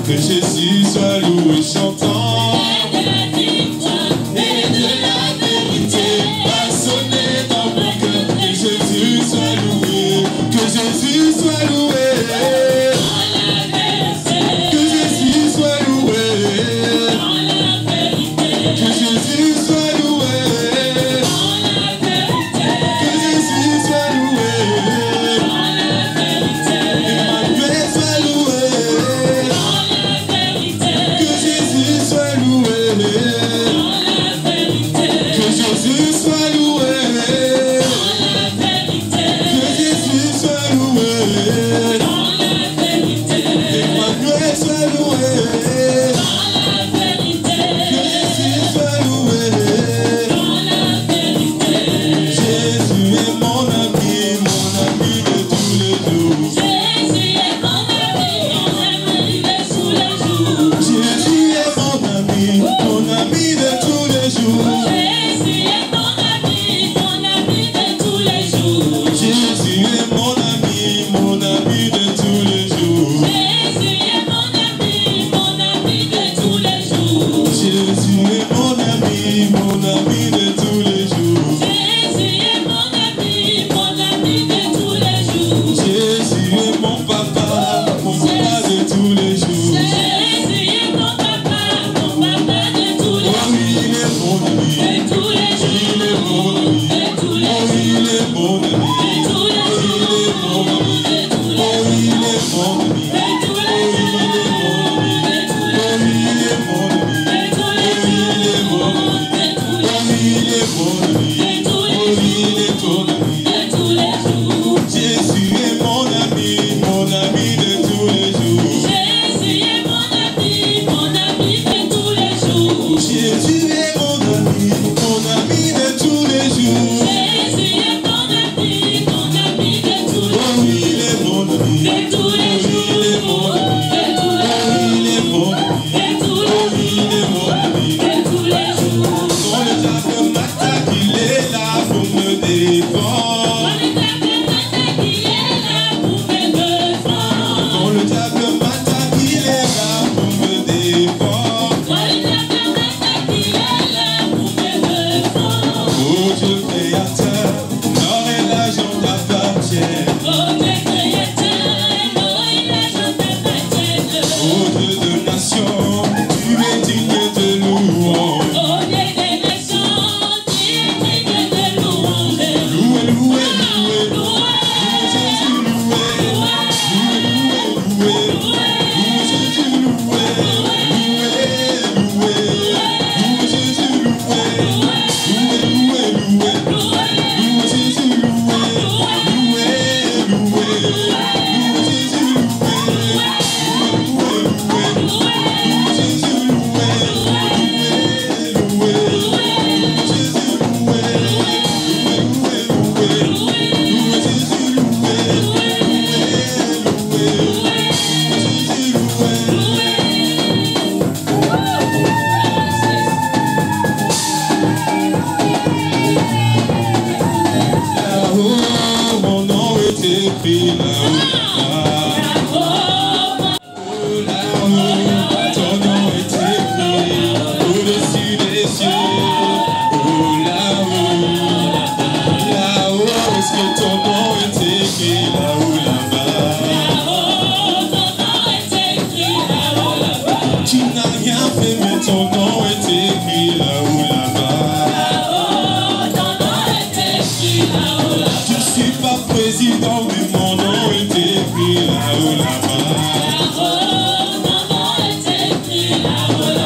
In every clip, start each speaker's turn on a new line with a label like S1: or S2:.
S1: Que Jésus soit loué chantant.
S2: Et de la victoire et de la vérité
S1: A sonné dans mon cœur. Que Jésus soit loué. Que Jésus soit loué.
S2: dans la vérité.
S1: Que Jésus soit loué.
S2: Dans la vérité.
S1: Que Jésus soit loué.
S2: Dans la vérité.
S1: Que Jésus soit loué.
S2: Dans la vérité.
S1: Emmanuel soit loué.
S2: Dans la vérité.
S1: Que Jésus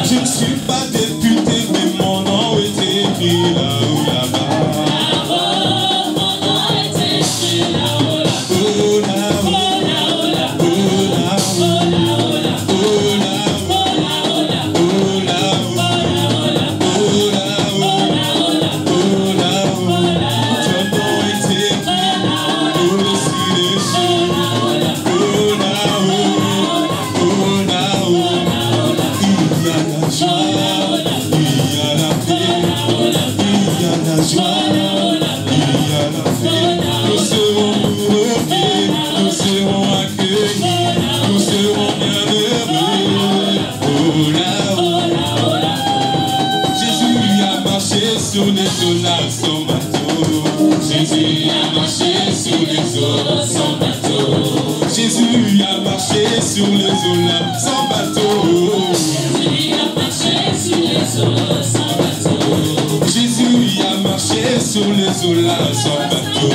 S1: Je ne suis pas député, mais mon nom est écrit là-haut, là-bas. Sur les eaux là sans bateau. Jésus a marché sur les eaux sans bateau. Jésus a marché sur les eaux là sans bateau. Jésus a marché sur les eaux sans bateau. Jésus a marché sur les eaux là sans bateau.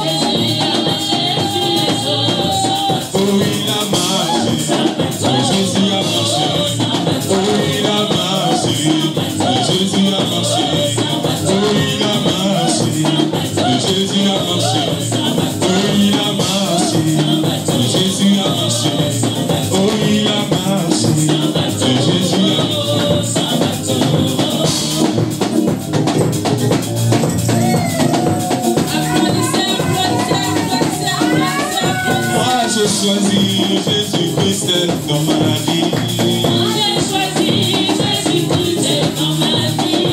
S1: Jésus a marché sur les eaux sans bateau. Oh il a marché. Jésus a marché. Oh il a marché. Jésus a marché. Oh il a marché. Jésus a marché. Oh il a marché. Jésus a marché. Oh il a marché. Jésus a marché. Moi j'ai choisi Jésus-Christ dans ma vie. Moi j'ai choisi Jésus-Christ dans ma vie.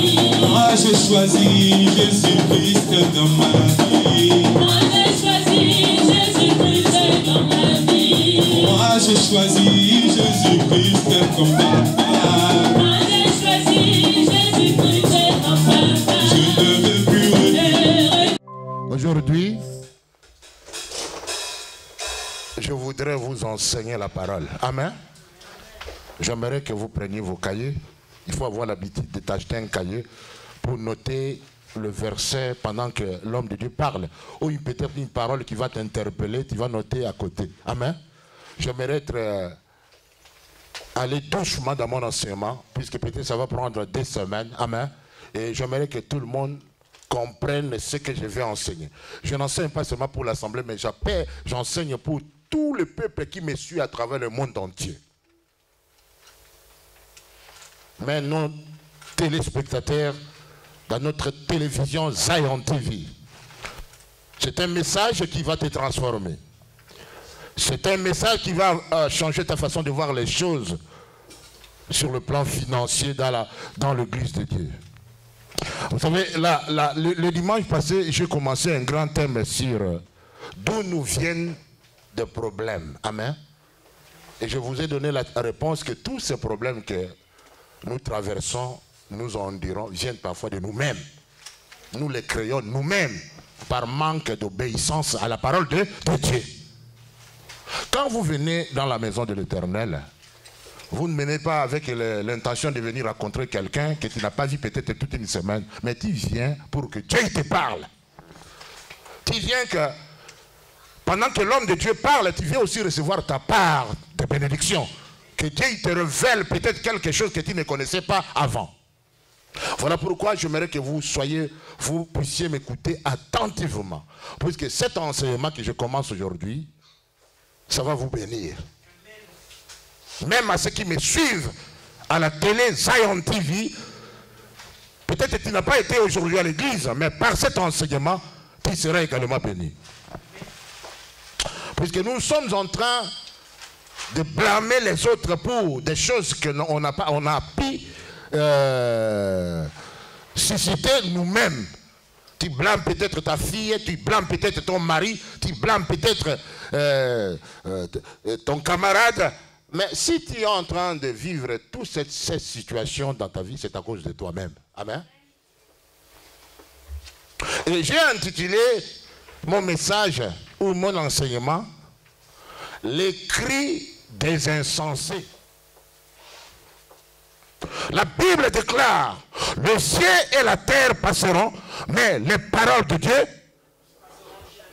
S1: Moi j'ai choisi Jésus-Christ dans ma vie. Moi j'ai choisi Jésus-Christ comme papa. Moi j'ai choisi Jésus-Christ comme papa. Je ne veux plus renier.
S3: Aujourd'hui, je voudrais vous enseigner la parole. Amen. J'aimerais que vous preniez vos cahiers. Il faut avoir l'habitude de t'acheter un cahier pour noter le verset pendant que l'homme de Dieu parle. Ou peut-être une parole qui va t'interpeller, tu vas noter à côté. Amen. J'aimerais aller doucement dans mon enseignement, puisque peut-être ça va prendre 2 semaines. Amen. Et j'aimerais que tout le monde comprenne ce que je vais enseigner. Je n'enseigne pas seulement pour l'Assemblée, mais j'enseigne pour tout le peuple qui me suit à travers le monde entier. Mais nos téléspectateurs, dans notre télévision Zion TV, c'est un message qui va te transformer. C'est un message qui va changer ta façon de voir les choses sur le plan financier dans l'église de Dieu. Vous savez, le dimanche passé, j'ai commencé un grand thème sur d'où nous viennent des problèmes. Amen. Et je vous ai donné la réponse que tous ces problèmes que nous traversons, nous en dirons, viennent parfois de nous-mêmes. Nous les créons nous-mêmes par manque d'obéissance à la parole de Dieu. Quand vous venez dans la maison de l'Éternel, vous ne venez pas avec l'intention de venir rencontrer quelqu'un que tu n'as pas vu peut-être toute une semaine, mais tu viens pour que Dieu te parle. Tu viens que, pendant que l'homme de Dieu parle, tu viens aussi recevoir ta part de bénédiction. Que Dieu te révèle peut-être quelque chose que tu ne connaissais pas avant. Voilà pourquoi j'aimerais que vous puissiez m'écouter attentivement. Puisque cet enseignement que je commence aujourd'hui, ça va vous bénir. Même à ceux qui me suivent à la télé Zion TV, peut-être que tu n'as pas été aujourd'hui à l'église, mais par cet enseignement, tu seras également béni. Puisque nous sommes en train de blâmer les autres pour des choses qu'on a pu susciter nous-mêmes. Tu blâmes peut-être ta fille, tu blâmes peut-être ton mari, tu blâmes peut-être ton camarade. Mais si tu es en train de vivre toute cette situation dans ta vie, c'est à cause de toi-même. Amen. Et j'ai intitulé mon message ou mon enseignement « Les cris des insensés ». La Bible déclare « Le ciel et la terre passeront, mais les paroles de Dieu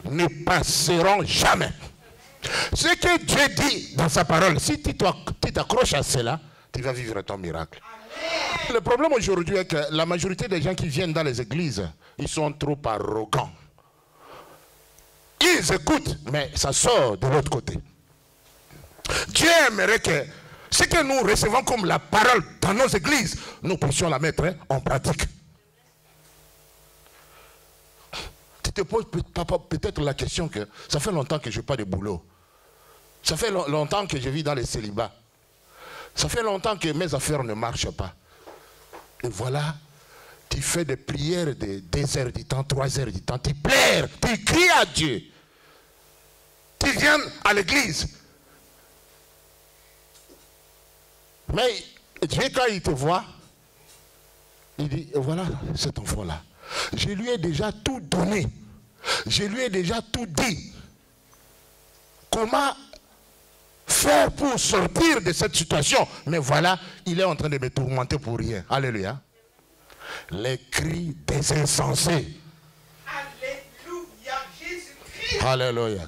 S3: ne passeront jamais. » Ce que Dieu dit dans sa parole, si tu t'accroches à cela, tu vas vivre ton miracle. Amen. Le problème aujourd'hui est que la majorité des gens qui viennent dans les églises, ils sont trop arrogants. Ils écoutent, mais ça sort de l'autre côté. Dieu aimerait que ce que nous recevons comme la parole dans nos églises, nous puissions la mettre en pratique. Tu te poses peut-être la question que ça fait longtemps que je n'ai pas de boulot. Ça fait longtemps que je vis dans les célibats. Ça fait longtemps que mes affaires ne marchent pas. Et voilà, tu fais des prières de 2 heures du temps, 3 heures du temps. Tu pleures, tu cries à Dieu. Tu viens à l'église. Mais Dieu, quand il te voit, il dit, voilà cet enfant-là. Je lui ai déjà tout donné. Je lui ai déjà tout dit. Comment faire pour sortir de cette situation? Mais voilà, il est en train de me tourmenter pour rien. Alléluia. Les cris des insensés.
S2: Alléluia, Jésus-Christ.
S3: Alléluia.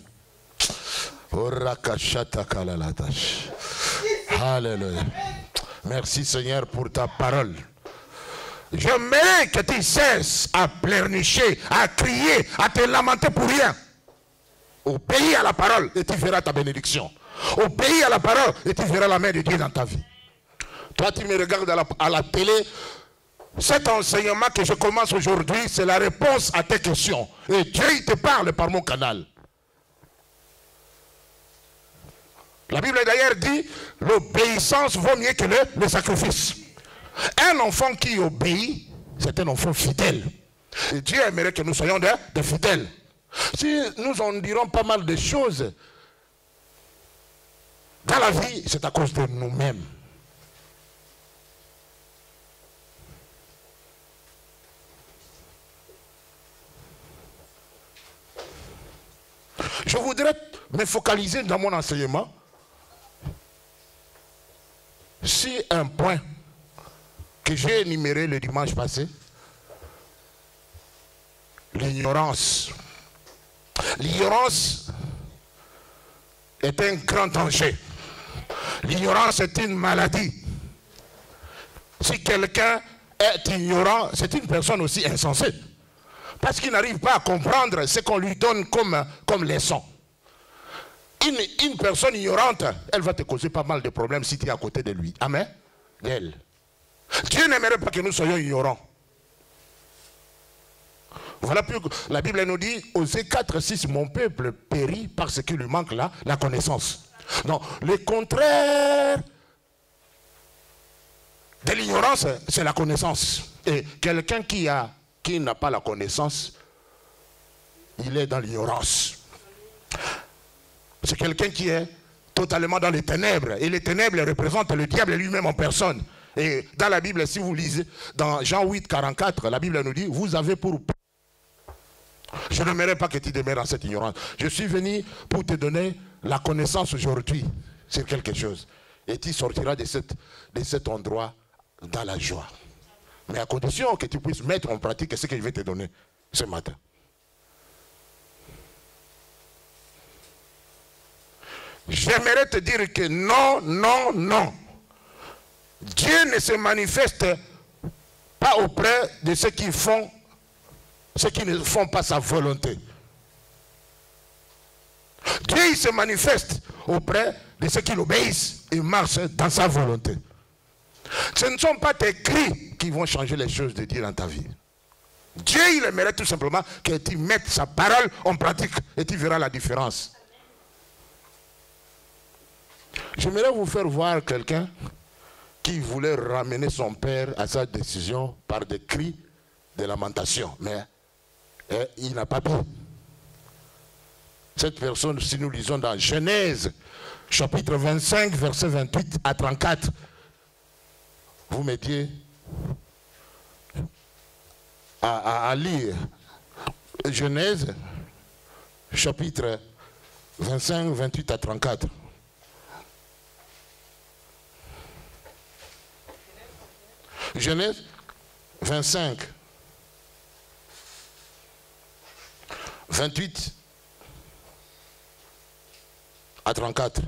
S3: Alléluia. Merci Seigneur pour ta parole. J'aimerais que tu cesses à pleurnicher, à crier, à te lamenter pour rien. Obéis à la parole et tu verras ta bénédiction. Obéis à la parole et tu verras la main de Dieu dans ta vie. Toi, tu me regardes à la télé. Cet enseignement que je commence aujourd'hui, c'est la réponse à tes questions. Et Dieu, il te parle par mon canal. La Bible d'ailleurs dit, l'obéissance vaut mieux que le sacrifice. Un enfant qui obéit, c'est un enfant fidèle. Et Dieu aimerait que nous soyons des fidèles. Si nous en dirons pas mal de choses, dans la vie, c'est à cause de nous-mêmes. Je voudrais me focaliser dans mon enseignement sur un point que j'ai énuméré le dimanche passé. L'ignorance. L'ignorance est un grand danger. L'ignorance est une maladie. Si quelqu'un est ignorant, c'est une personne aussi insensée. Parce qu'il n'arrive pas à comprendre ce qu'on lui donne comme leçon. Une personne ignorante, elle va te causer pas mal de problèmes si tu es à côté de lui. Amen. D'elle. Dieu n'aimerait pas que nous soyons ignorants. Voilà plus la Bible nous dit, Osée 4:6, mon peuple périt parce qu'il lui manque la connaissance. Non, le contraire de l'ignorance, c'est la connaissance. Et quelqu'un qui n'a pas la connaissance, il est dans l'ignorance. C'est quelqu'un qui est totalement dans les ténèbres. Et les ténèbres représentent le diable lui-même en personne. Et dans la Bible, si vous lisez, dans Jean 8:44, la Bible nous dit, vous avez pour... Je n'aimerais pas que tu demeures dans cette ignorance. Je suis venu pour te donner la connaissance aujourd'hui sur quelque chose. Et tu sortiras de cet endroit dans la joie. Mais à condition que tu puisses mettre en pratique ce que je vais te donner ce matin. J'aimerais te dire que non, non, non. Dieu ne se manifeste pas auprès de ceux qui ne font pas sa volonté. Dieu il se manifeste auprès de ceux qui l'obéissent et marchent dans sa volonté. Ce ne sont pas tes cris qui vont changer les choses de Dieu dans ta vie. Dieu il aimerait tout simplement que tu mettes sa parole en pratique et tu verras la différence. J'aimerais vous faire voir quelqu'un qui voulait ramener son père à sa décision par des cris de lamentation. Mais il n'a pas pu. Cette personne, si nous lisons dans Genèse, chapitre 25, versets 28 à 34, vous mettiez à lire Genèse, chapitre 25, 28 à 34. Genèse 25, 28 à 34.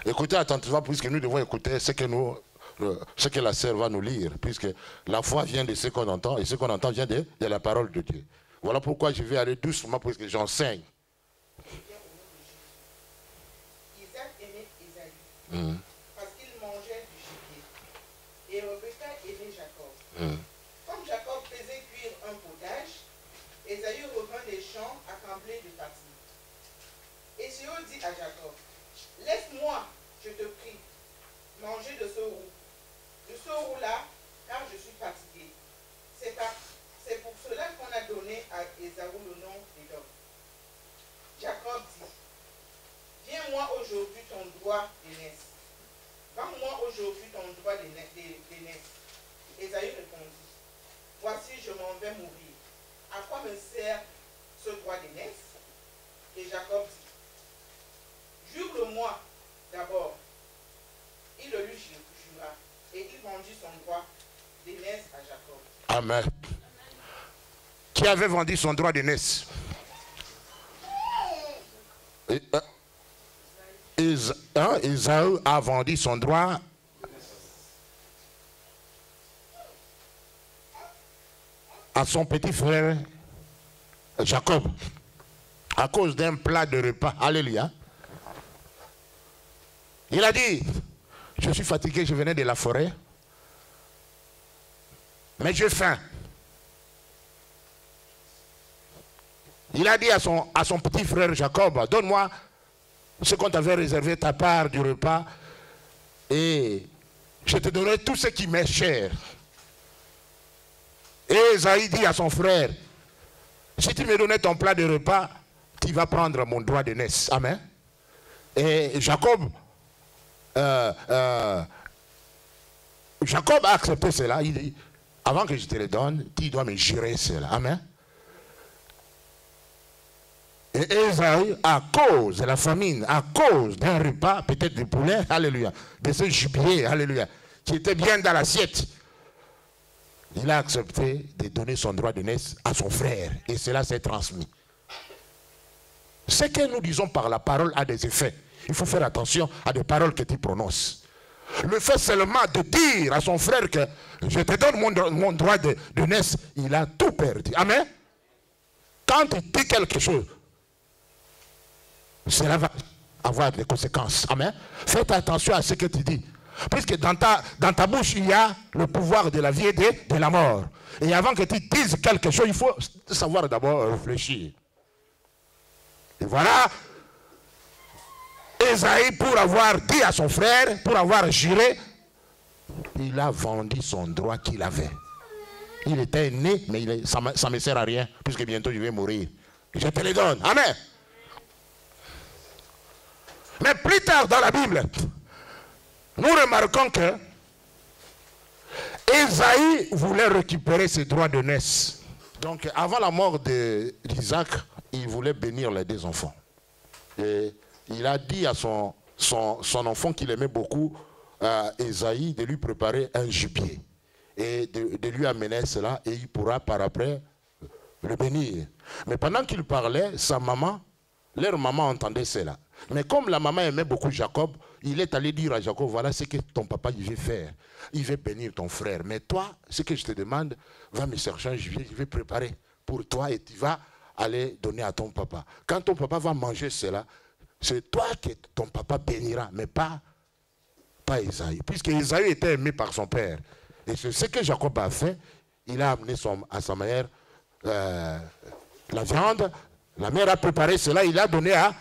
S3: Écoutez attentivement, puisque nous devons écouter ce que la sœur va nous lire, puisque la foi vient de ce qu'on entend, et ce qu'on entend vient de la parole de Dieu. Voilà pourquoi je vais aller doucement, puisque j'enseigne.
S4: Isaac aimait Ésaü, parce qu'il mangeait du gibier, et Rebecca aimait Jacob. Comme Jacob faisait cuire un potage, Ésaü revint des champs accablé de fatigue. Ésaü dit à Jacob, « Laisse-moi, je te prie, manger de ce roux-là, car je suis fatigué. » C'est pour cela qu'on a donné à Ésaü le nom d'Édom. Jacob dit, « Viens-moi aujourd'hui ton droit d'aînesse. Vends-moi aujourd'hui ton droit d'aînesse. » Ésaü répondit, « Voici, je m'en vais mourir. À quoi me sert ce droit d'aînesse? » Et Jacob dit, « Jure-le-moi d'abord. » Il le lui jura, et il vendit son droit d'aînesse à Jacob.
S3: Amen. Qui avait vendu son droit d'aînesse? Ésaü a vendu son droit à son petit frère Jacob à cause d'un plat de repas. Alléluia. Il a dit, je suis fatigué, je venais de la forêt, mais j'ai faim. Il a dit à son petit frère Jacob, donne-moi ce qu'on t'avait réservé, ta part du repas, et je te donnerai tout ce qui m'est cher. Et Ésaü dit à son frère, si tu me donnais ton plat de repas, tu vas prendre mon droit d'aînesse. Amen. Et Jacob a accepté cela. Il dit, avant que je te le donne, tu dois me jurer cela. Amen. Et Ésaü, à cause de la famine, à cause d'un repas, peut-être du poulet, alléluia, de ce gibier, alléluia, qui était bien dans l'assiette, il a accepté de donner son droit d'aînesse à son frère. Et cela s'est transmis. Ce que nous disons par la parole a des effets. Il faut faire attention à des paroles que tu prononces. Le fait seulement de dire à son frère que je te donne mon droit d'aînesse, il a tout perdu. Amen. Quand tu dis quelque chose, cela va avoir des conséquences. Amen. Faites attention à ce que tu dis. Puisque dans ta bouche, il y a le pouvoir de la vie et de la mort. Et avant que tu dises quelque chose, il faut savoir d'abord réfléchir. Et voilà, Ésaü, pour avoir dit à son frère, pour avoir juré, il a vendu son droit qu'il avait. Il était né, mais ça ne me sert à rien, puisque bientôt je vais mourir. Je te le donne. Amen. Mais plus tard dans la Bible, nous remarquons que Ésaü voulait récupérer ses droits d'aînesse. Donc avant la mort d'Isaac, il voulait bénir les deux enfants. Et il a dit à son enfant qu'il aimait beaucoup, Ésaü, de lui préparer un gibier. Et de lui amener cela, et il pourra par après le bénir. Mais pendant qu'il parlait, leur maman entendait cela. Mais comme la maman aimait beaucoup Jacob, il est allé dire à Jacob, voilà ce que ton papa il veut faire. Il veut bénir ton frère. Mais toi, ce que je te demande, va me chercher un gibier, je vais préparer pour toi et tu vas aller donner à ton papa. Quand ton papa va manger cela, c'est toi que ton papa bénira, mais pas Ésaü. Puisque Ésaü était aimé par son père. Et c'est ce que Jacob a fait. Il a amené à sa mère la viande. La mère a préparé cela, il a donné à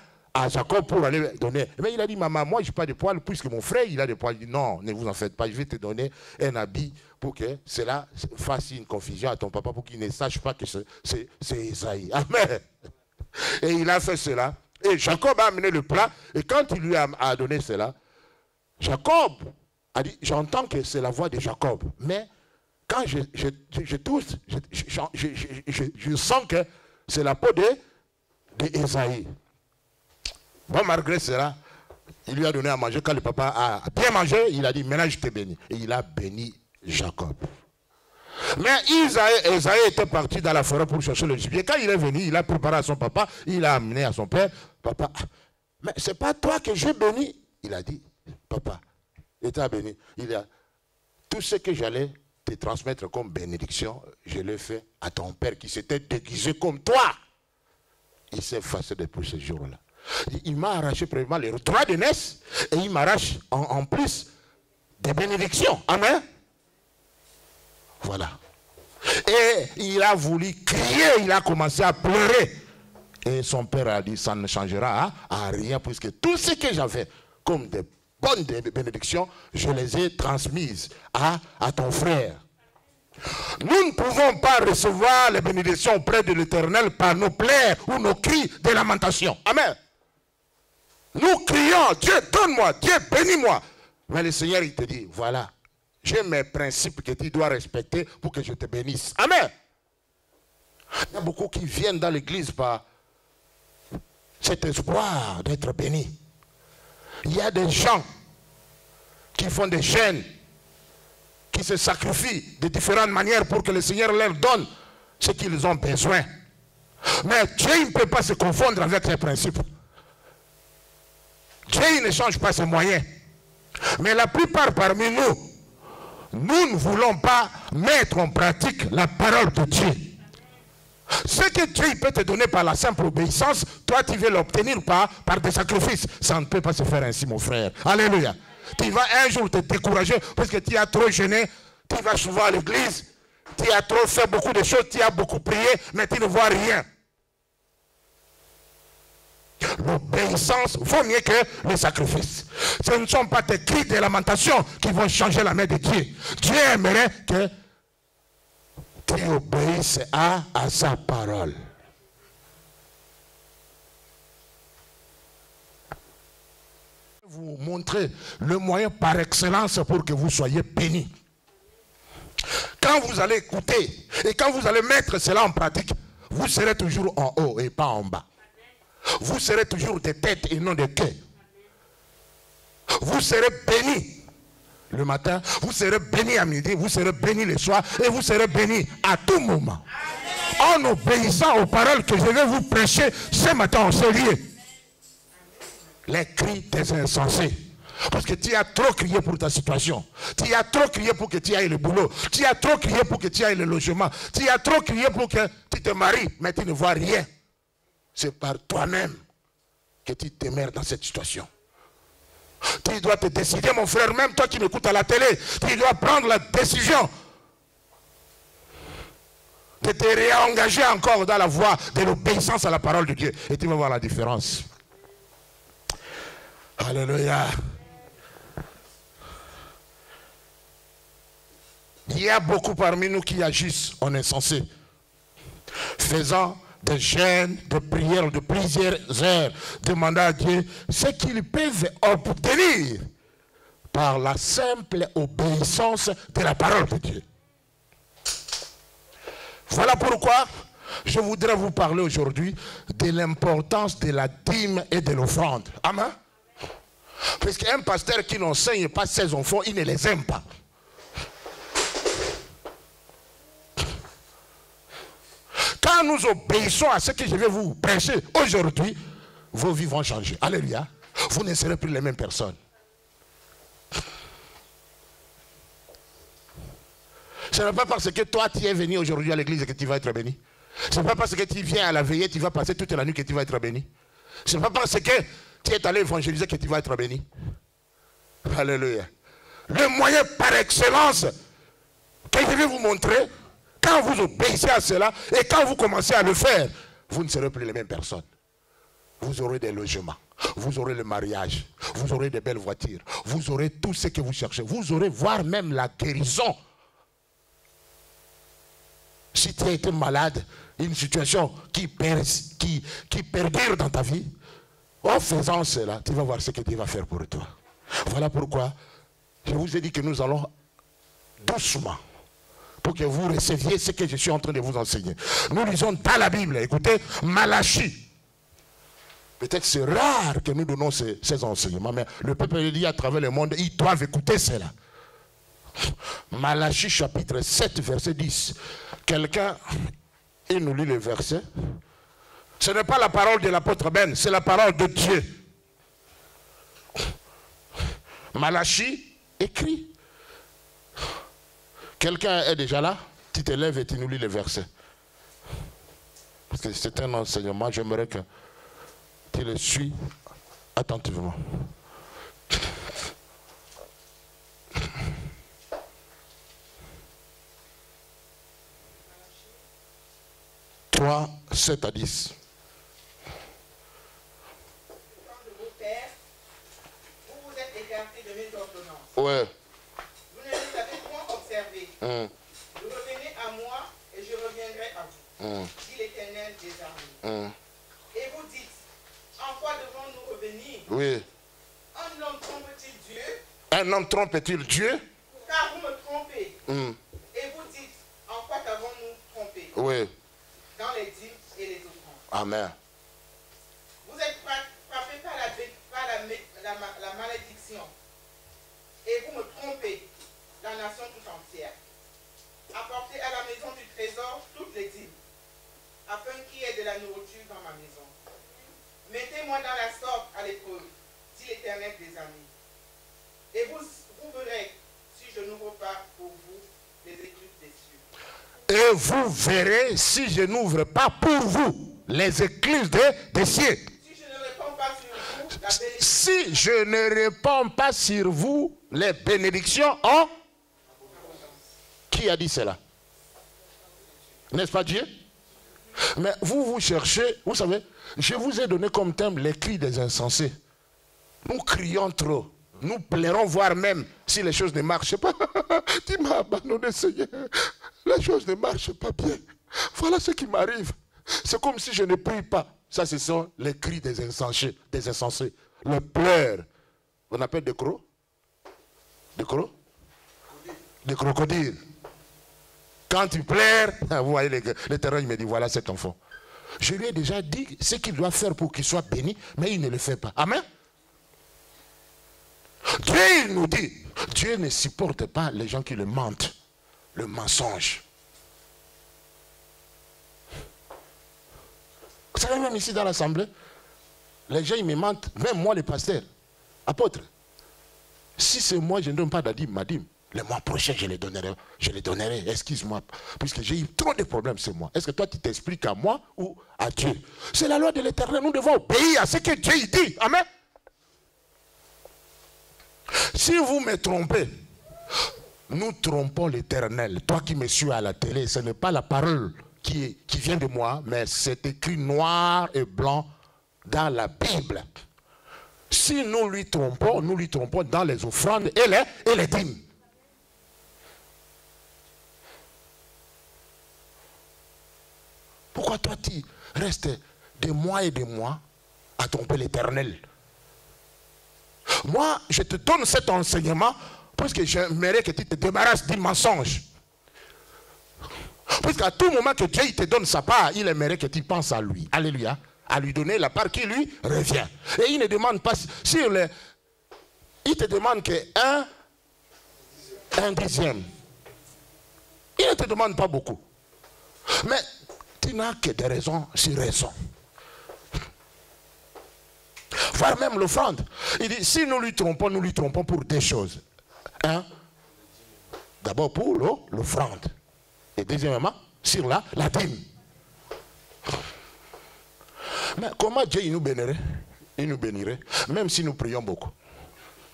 S3: Jacob pour aller donner. Mais il a dit, maman, moi je n'ai pas de poils, puisque mon frère il a des poils. Il dit, non, ne vous en faites pas, je vais te donner un habit pour que cela fasse une confusion à ton papa, pour qu'il ne sache pas que c'est Ésaü. Amen. Et il a fait cela. Et Jacob a amené le plat, et quand il lui a donné cela, Jacob a dit, j'entends que c'est la voix de Jacob, mais quand je touche, je sens que c'est la peau d'Ésaü. Bon, malgré cela, il lui a donné à manger. Quand le papa a bien mangé, il a dit, maintenant je te bénis. Et il a béni Jacob. Mais Ésaü était parti dans la forêt pour chercher le gibier. Quand il est venu, il a préparé à son papa, il a amené à son père. Papa, mais c'est pas toi que j'ai béni. Il a dit, papa, il t'a béni. Il a tout ce que j'allais te transmettre comme bénédiction, je l'ai fait à ton père qui s'était déguisé comme toi. Il s'est effacé depuis ce jour-là. Il m'a arraché premièrement les droits de naissance et il m'arrache en plus des bénédictions. Amen. Voilà. Et il a voulu crier, il a commencé à pleurer. Et son père a dit, ça ne changera à rien, puisque tout ce que j'avais comme des bonnes bénédictions, je les ai transmises à ton frère. Nous ne pouvons pas recevoir les bénédictions auprès de l'Éternel par nos plaies ou nos cris de lamentation. Amen. Nous crions, Dieu donne-moi, Dieu bénis-moi. Mais le Seigneur, il te dit, voilà, j'ai mes principes que tu dois respecter pour que je te bénisse. Amen. Il y a beaucoup qui viennent dans l'église par cet espoir d'être bénis. Il y a des gens qui font des jeûnes, qui se sacrifient de différentes manières pour que le Seigneur leur donne ce qu'ils ont besoin. Mais Dieu ne peut pas se confondre avec ses principes. Dieu ne change pas ses moyens. Mais la plupart parmi nous, nous ne voulons pas mettre en pratique la parole de Dieu. Ce que Dieu peut te donner par la simple obéissance, toi tu veux l'obtenir par des sacrifices. Ça ne peut pas se faire ainsi, mon frère. Alléluia. Tu vas un jour te décourager parce que tu as trop jeûné, tu vas souvent à l'église, tu as trop fait beaucoup de choses, tu as beaucoup prié, mais tu ne vois rien. L'obéissance vaut mieux que le sacrifice. Ce ne sont pas tes cris de lamentation qui vont changer la main de Dieu. Dieu aimerait que tu obéisses à sa parole. Vous montrez le moyen par excellence pour que vous soyez bénis. Quand vous allez écouter et quand vous allez mettre cela en pratique, vous serez toujours en haut et pas en bas. Vous serez toujours des têtes et non des queues. Vous serez bénis le matin, vous serez bénis à midi, vous serez bénis le soir et vous serez bénis à tout moment. En obéissant aux paroles que je vais vous prêcher ce matin en ce lieu. Les cris des insensés. Parce que tu as trop crié pour ta situation. Tu as trop crié pour que tu ailles le boulot. Tu as trop crié pour que tu ailles le logement. Tu as trop crié pour que tu te maries, mais tu ne vois rien. C'est par toi-même que tu te mets dans cette situation. Tu dois te décider, mon frère, même toi qui m'écoutes à la télé, tu dois prendre la décision de te réengager encore dans la voie de l'obéissance à la parole de Dieu. Et tu vas voir la différence. Alléluia. Il y a beaucoup parmi nous qui agissent en insensé, faisant des jeûnes, de prières de plusieurs heures, demandant à Dieu ce qu'ils peuvent obtenir par la simple obéissance de la parole de Dieu. Voilà pourquoi je voudrais vous parler aujourd'hui de l'importance de la dîme et de l'offrande. Amen. Parce qu'un pasteur qui n'enseigne pas ses enfants, il ne les aime pas. Quand nous obéissons à ce que je vais vous prêcher aujourd'hui, vos vies vont changer. Alléluia. Vous ne serez plus les mêmes personnes. Ce n'est pas parce que toi tu es venu aujourd'hui à l'église que tu vas être béni. Ce n'est pas parce que tu viens à la veillée, tu vas passer toute la nuit que tu vas être béni. Ce n'est pas parce que tu es allé évangéliser que tu vas être béni. Alléluia. Le moyen par excellence que je vais vous montrer, quand vous obéissez à cela et quand vous commencez à le faire, vous ne serez plus les mêmes personnes. Vous aurez des logements, vous aurez le mariage, vous aurez de belles voitures, vous aurez tout ce que vous cherchez. Vous aurez voire même la guérison. Si tu as été malade, une situation qui perdure dans ta vie, en faisant cela, tu vas voir ce que Dieu va faire pour toi. Voilà pourquoi je vous ai dit que nous allons doucement, pour que vous receviez ce que je suis en train de vous enseigner. Nous lisons dans la Bible, écoutez, Malachie. Peut-être c'est rare que nous donnons ces enseignements, mais le peuple dit à travers le monde, ils doivent écouter cela. Malachie chapitre 7, verset 10. Quelqu'un, il nous lit le verset. Ce n'est pas la parole de l'apôtre Ben, c'est la parole de Dieu. Malachie écrit. Quelqu'un est déjà là? Tu te lèves et tu nous lis les versets. Parce que c'est un enseignement, j'aimerais que tu le suis attentivement. Toi, 7 à 10.
S4: Vous vous êtes écartés de mes ordonnances.
S3: Ouais.
S4: Vous ne les avez point observées. Revenez à moi et je reviendrai à vous, dit l'Éternel des armées. Et vous dites, en quoi devons-nous revenir?
S3: Oui.
S4: Un homme trompe-t-il Dieu?
S3: Un homme trompe-t-il Dieu?
S4: Car vous me trompez. Et vous dites, en quoi t'avons-nous trompé?
S3: Oui.
S4: Dans les dîmes et les offrandes.
S3: Amen.
S4: Vous êtes frappés par la malédiction. Et vous me trompez, la nation tout entière. Apportez à la maison du trésor toutes les dîmes, afin qu'il y ait de la nourriture dans ma maison. Mettez-moi dans la sorte à l'épreuve, dit l'Éternel des armées. Et vous verrez si je n'ouvre pas pour vous les écluses des cieux.
S3: Et vous verrez si je n'ouvre pas pour vous les écluses des cieux.
S4: Si je ne réponds pas sur vous la bénédiction.
S3: Si je ne réponds pas sur vous les bénédictions en... Qui a dit cela? N'est-ce pas Dieu? Mais vous cherchez, vous savez, je vous ai donné comme thème les cris des insensés. Nous crions trop. Nous plairons voir même si les choses ne marchent pas. Tu m'as abandonné, Seigneur. Les choses ne marchent pas bien. Voilà ce qui m'arrive. C'est comme si je ne prie pas. Ça, ce sont les cris des insensés. Le pleur. On appelle des crocs? Des crocs? Des crocodiles. Quand tu pleures, vous voyez l'Éternel me dit, voilà cet enfant. Je lui ai déjà dit ce qu'il doit faire pour qu'il soit béni, mais il ne le fait pas. Amen. Dieu, il nous dit, Dieu ne supporte pas les gens qui le mentent, le mensonge. Vous savez, même ici dans l'assemblée, les gens ils me mentent, même moi les pasteurs, apôtres. Si c'est moi, je ne donne pas d'adime, ma dîme. Le mois prochain, je les donnerai, excuse-moi, puisque j'ai eu trop de problèmes, c'est moi. Est-ce que toi, tu t'expliques à moi ou à Dieu? C'est la loi de l'Éternel, nous devons obéir à ce que Dieu dit. Amen. Si vous me trompez, nous trompons l'Éternel. Toi qui me suis à la télé, ce n'est pas la parole qui vient de moi, mais c'est écrit noir et blanc dans la Bible. Si nous lui trompons dans les offrandes et les dîmes. Pourquoi toi tu restes des mois et des mois à tromper l'Éternel? Moi, je te donne cet enseignement parce que j'aimerais que tu te débarrasses du mensonge. Parce qu'à tout moment que Dieu il te donne sa part, il aimerait que tu penses à lui. Alléluia. À lui donner la part qui lui revient. Et il ne demande pas sur les... Il te demande que un dixième. Il ne te demande pas beaucoup. Mais tu n'as que des raisons sur raison. Voire même l'offrande. Il dit, si nous lui trompons pour des choses. D'abord pour l'offrande. Et deuxièmement, sur la dîme. Mais comment Dieu il nous bénirait? Il nous bénirait, même si nous prions beaucoup.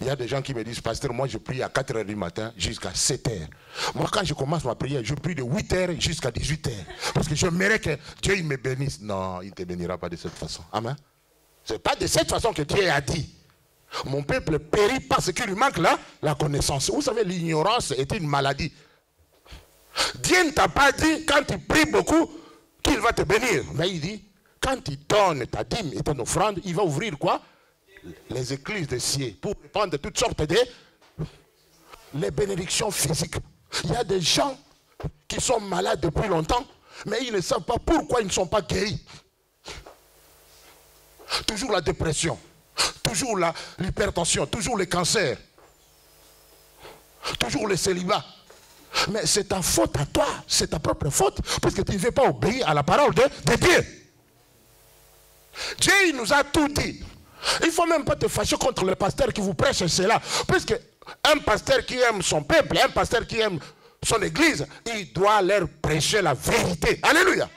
S3: Il y a des gens qui me disent, pasteur, moi je prie à 4 h du matin jusqu'à 7 h. Moi quand je commence ma prière, je prie de 8 h jusqu'à 18 h. Parce que j'aimerais que Dieu il me bénisse. Non, il ne te bénira pas de cette façon. Amen. Ce n'est pas de cette façon que Dieu a dit. Mon peuple périt parce qu'il lui manque la connaissance. Vous savez, l'ignorance est une maladie. Dieu ne t'a pas dit, quand tu pries beaucoup, qu'il va te bénir. Mais il dit, quand tu donnes ta dîme et ton offrande, il va ouvrir quoi? Les écluses des cieux pour prendre toutes sortes de les bénédictions physiques. Il y a des gens qui sont malades depuis longtemps, mais ils ne savent pas pourquoi ils ne sont pas guéris. Toujours la dépression, toujours l'hypertension, toujours le cancer, toujours le célibat. Mais c'est ta faute à toi, c'est ta propre faute, parce que tu ne veux pas obéir à la parole de Dieu. Dieu il nous a tout dit. Il ne faut même pas te fâcher contre le pasteur qui vous prêche cela. Puisque un pasteur qui aime son peuple, un pasteur qui aime son église, il doit leur prêcher la vérité. Alléluia.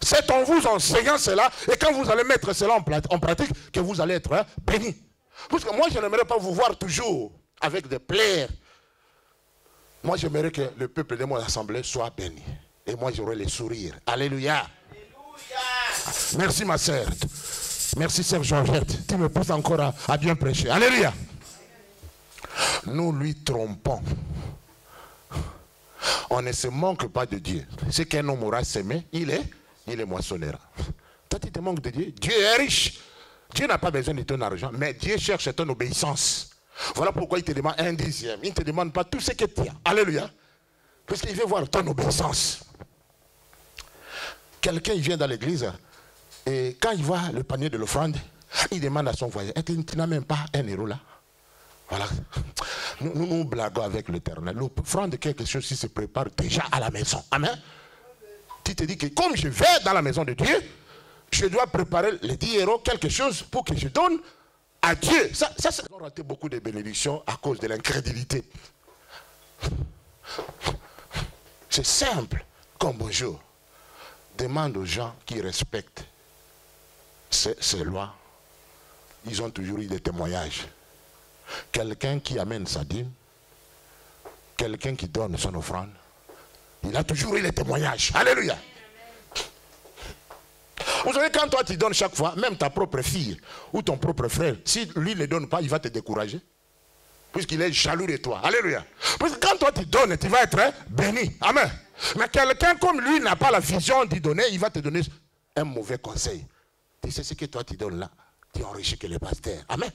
S3: C'est en vous enseignant cela, et quand vous allez mettre cela en pratique, que vous allez être bénis. Parce que moi, je n'aimerais pas vous voir toujours avec des plaies. Moi, j'aimerais que le peuple de mon assemblée soit béni. Et moi, j'aurai les sourires. Alléluia. Alléluia. Merci, ma sœur. Merci, sœur Georgette. Tu me pousses encore à bien prêcher. Alléluia. Nous lui trompons. On ne se manque pas de Dieu. Ce qu'un homme aura semé, il est moissonnera. Toi, tu te manques de Dieu. Dieu est riche. Dieu n'a pas besoin de ton argent, mais Dieu cherche ton obéissance. Voilà pourquoi il te demande un dixième. Il ne te demande pas tout ce que tu as. Alléluia. Parce qu'il veut voir ton obéissance. Quelqu'un vient dans l'église et quand il voit le panier de l'offrande, il demande à son voisin, tu n'as même pas un euro là? Voilà. Nous blaguons avec l'Éternel. L'offrande, quelque chose qui se prépare déjà à la maison. Amen. Tu te dis que comme je vais dans la maison de Dieu, je dois préparer les 10 euros, quelque chose pour que je donne à Dieu. Ça ont raté beaucoup de bénédictions à cause de l'incrédulité. C'est simple comme bonjour. Demande aux gens qui respectent ces lois. Ils ont toujours eu des témoignages. Quelqu'un qui amène sa dîme, quelqu'un qui donne son offrande, il a toujours eu les témoignages. Alléluia. Vous savez, quand toi tu donnes chaque fois, même ta propre fille ou ton propre frère, si lui ne donne pas, il va te décourager. Puisqu'il est jaloux de toi. Alléluia. Parce que quand toi tu donnes, tu vas être béni. Amen. Mais quelqu'un comme lui n'a pas la vision d'y donner, il va te donner un mauvais conseil. Tu sais ce que toi tu donnes là, tu enrichis que les pasteurs. Amen.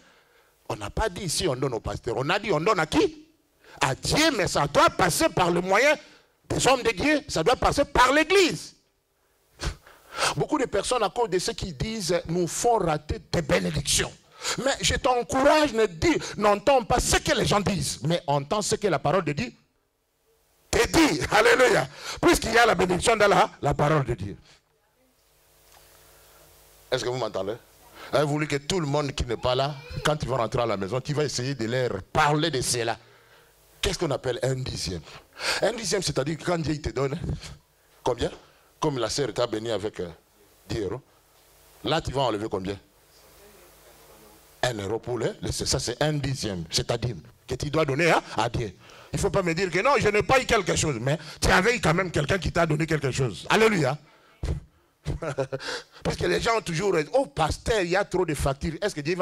S3: On n'a pas dit ici on donne aux pasteurs. On a dit on donne à qui? À Dieu, mais ça doit passer par le moyen des hommes de Dieu. Ça doit passer par l'église. Beaucoup de personnes, à cause de ce qu'ils disent, nous font rater des bénédictions. Mais je t'encourage, n'entends pas ce que les gens disent, mais entends ce que la parole de Dieu te dit. Alléluia. Puisqu'il y a la bénédiction dans la parole de Dieu. Est-ce que vous m'entendez? Avez-vous voulu que tout le monde qui n'est pas là, quand tu vas rentrer à la maison, tu vas essayer de leur parler de cela. Qu'est-ce qu'on appelle un dixième? Un dixième, c'est-à-dire que quand Dieu te donne, combien? Comme la sœur t'a béni avec 10 euros. Là, tu vas enlever combien? 1 euro pour ça, c'est un dixième. C'est ta dîme que tu dois donner à Dieu. Il ne faut pas me dire que non, je n'ai pas eu quelque chose. Mais tu avais quand même quelqu'un qui t'a donné quelque chose. Alléluia. Parce que les gens ont toujours dit, oh pasteur, il y a trop de factures. Est-ce que Dieu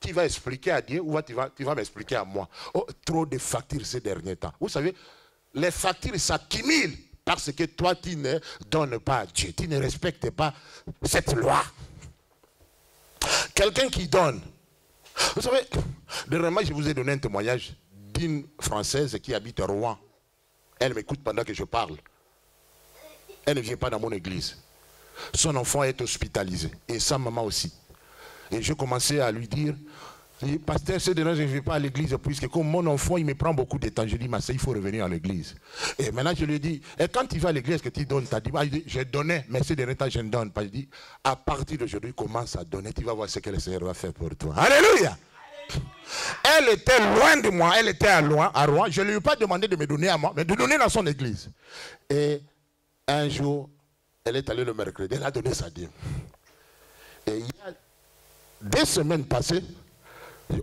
S3: tu vas expliquer à Dieu ou tu vas m'expliquer à moi? Oh, trop de factures ces derniers temps. Vous savez, les factures s'accumulent. Parce que toi, tu ne donnes pas à Dieu. Tu ne respectes pas cette loi. Quelqu'un qui donne. Vous savez, dernièrement, je vous ai donné un témoignage d'une Française qui habite à Rouen. Elle m'écoute pendant que je parle. Elle ne vient pas dans mon église. Son enfant est hospitalisé. Et sa maman aussi. Et je commençais à lui dire, pasteur, ce dernier, je ne vais pas à l'église puisque comme mon enfant, il me prend beaucoup de temps. Je dis, ma soeur, il faut revenir à l'église. Et maintenant, je lui dis, et quand tu vas à l'église, est-ce que tu donnes? Tu as dit, je donnais, mais ces derniers temps, je ne donne pas. Je dis, à partir d'aujourd'hui, commence à donner. Tu vas voir ce que le Seigneur va faire pour toi. Alléluia. Elle était loin de moi, elle était à Rouen. Je ne lui ai pas demandé de me donner à moi, mais de donner dans son église. Et un jour, elle est allée le mercredi, elle a donné sa dîme. Et il y a 2 semaines passées,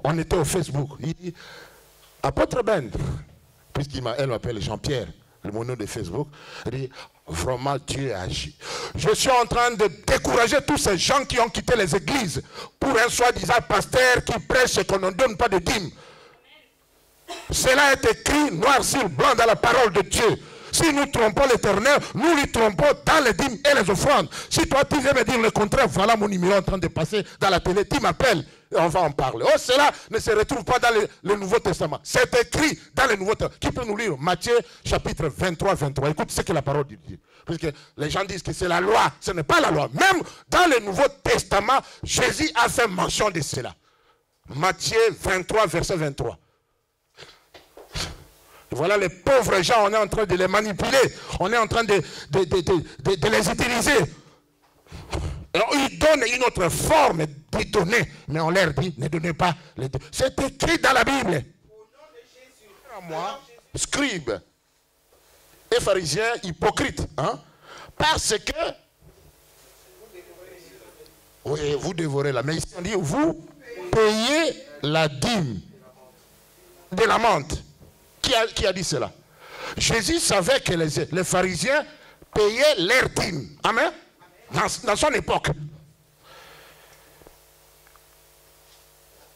S3: on était au Facebook. Il dit, apôtre Ben, puisqu'elle m'appelle Jean-Pierre, mon nom de Facebook, il dit, vraiment Dieu a agi. Je suis en train de décourager tous ces gens qui ont quitté les églises pour un soi-disant pasteur qui prêche et qu'on ne donne pas de dîme. Cela est écrit noir sur blanc dans la parole de Dieu. Si nous trompons l'Éternel, nous lui trompons dans les dîmes et les offrandes. Si toi tu viens me dire le contraire, voilà mon numéro en train de passer dans la télé, tu m'appelles et on va en parler. Oh, cela ne se retrouve pas dans le Nouveau Testament. C'est écrit dans le Nouveau Testament. Qui peut nous lire Matthieu chapitre 23, 23. Écoute ce que la parole dit. Parce que les gens disent que c'est la loi. Ce n'est pas la loi. Même dans le Nouveau Testament, Jésus a fait mention de cela. Matthieu 23, verset 23. Voilà les pauvres gens, on est en train de les manipuler. On est en train de les utiliser. Alors, ils donnent une autre forme dit donner, mais on leur dit ne donnez pas les deux. C'est écrit dans la Bible.
S4: Au nom de Jésus.
S3: À moi, scribes et pharisiens hypocrites, hein, parce que oui, vous dévorez là, mais ici on dit vous payez la dîme de la menthe. Qui a dit cela? Jésus savait que les pharisiens payaient leur dîme. Amen. Dans son époque.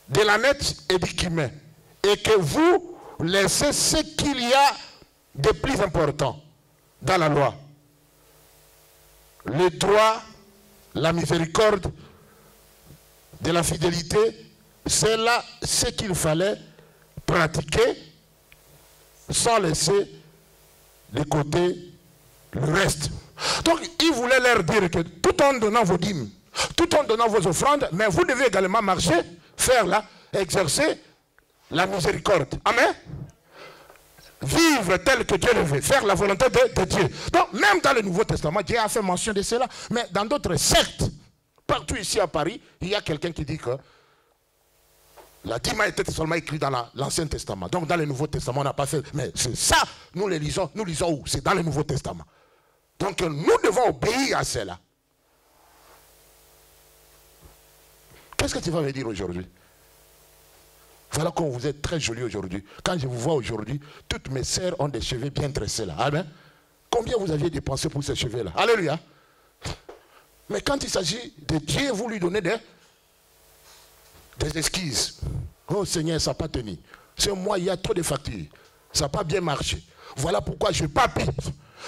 S3: De la nette et du cumin. Et que vous laissez ce qu'il y a de plus important dans la loi. Le droit, la miséricorde, de la fidélité, c'est là ce qu'il fallait pratiquer sans laisser de côté le reste. Donc, il voulait leur dire que tout en donnant vos dîmes, tout en donnant vos offrandes, mais vous devez également marcher, faire là, exercer la miséricorde. Amen. Vivre tel que Dieu le veut, faire la volonté de Dieu. Donc, même dans le Nouveau Testament, Dieu a fait mention de cela. Mais dans d'autres sectes, partout ici à Paris, il y a quelqu'un qui dit que la dîme a été seulement écrite dans l'Ancien Testament. Donc dans le Nouveau Testament, on n'a pas fait. Mais c'est ça, nous les lisons. Nous lisons où? C'est dans le Nouveau Testament. Donc nous devons obéir à cela. Qu'est-ce que tu vas me dire aujourd'hui? Voilà comme vous êtes très jolis aujourd'hui. Quand je vous vois aujourd'hui, toutes mes sœurs ont des cheveux bien tressés là. Amen. Combien vous aviez dépensé pour ces cheveux là? Alléluia. Mais quand il s'agit de Dieu, vous lui donnez des excuses. Oh Seigneur, ça n'a pas tenu. C'est moi, il y a trop de factures. Ça n'a pas bien marché. Voilà pourquoi je ne pas payer.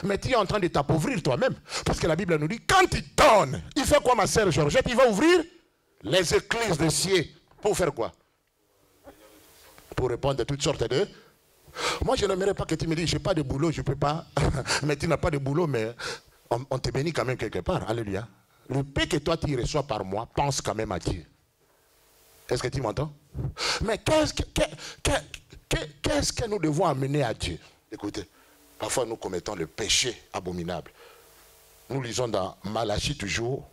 S3: Mais tu es en train de t'appauvrir toi-même. Parce que la Bible nous dit, quand il donne, il fait quoi ma sœur Georgette? Il va ouvrir les écluses de cieux. Pour faire quoi? Pour répondre à toutes sortes de... Moi, je n'aimerais pas que tu me dises, je n'ai pas de boulot, je ne peux pas. Mais tu n'as pas de boulot, mais on te bénit quand même quelque part. Alléluia. Le paix que toi tu reçois par mois, pense quand même à Dieu. Est-ce que tu m'entends? Mais qu'est-ce que nous devons amener à Dieu? Écoutez, parfois nous commettons le péché abominable. Nous lisons dans Malachie toujours,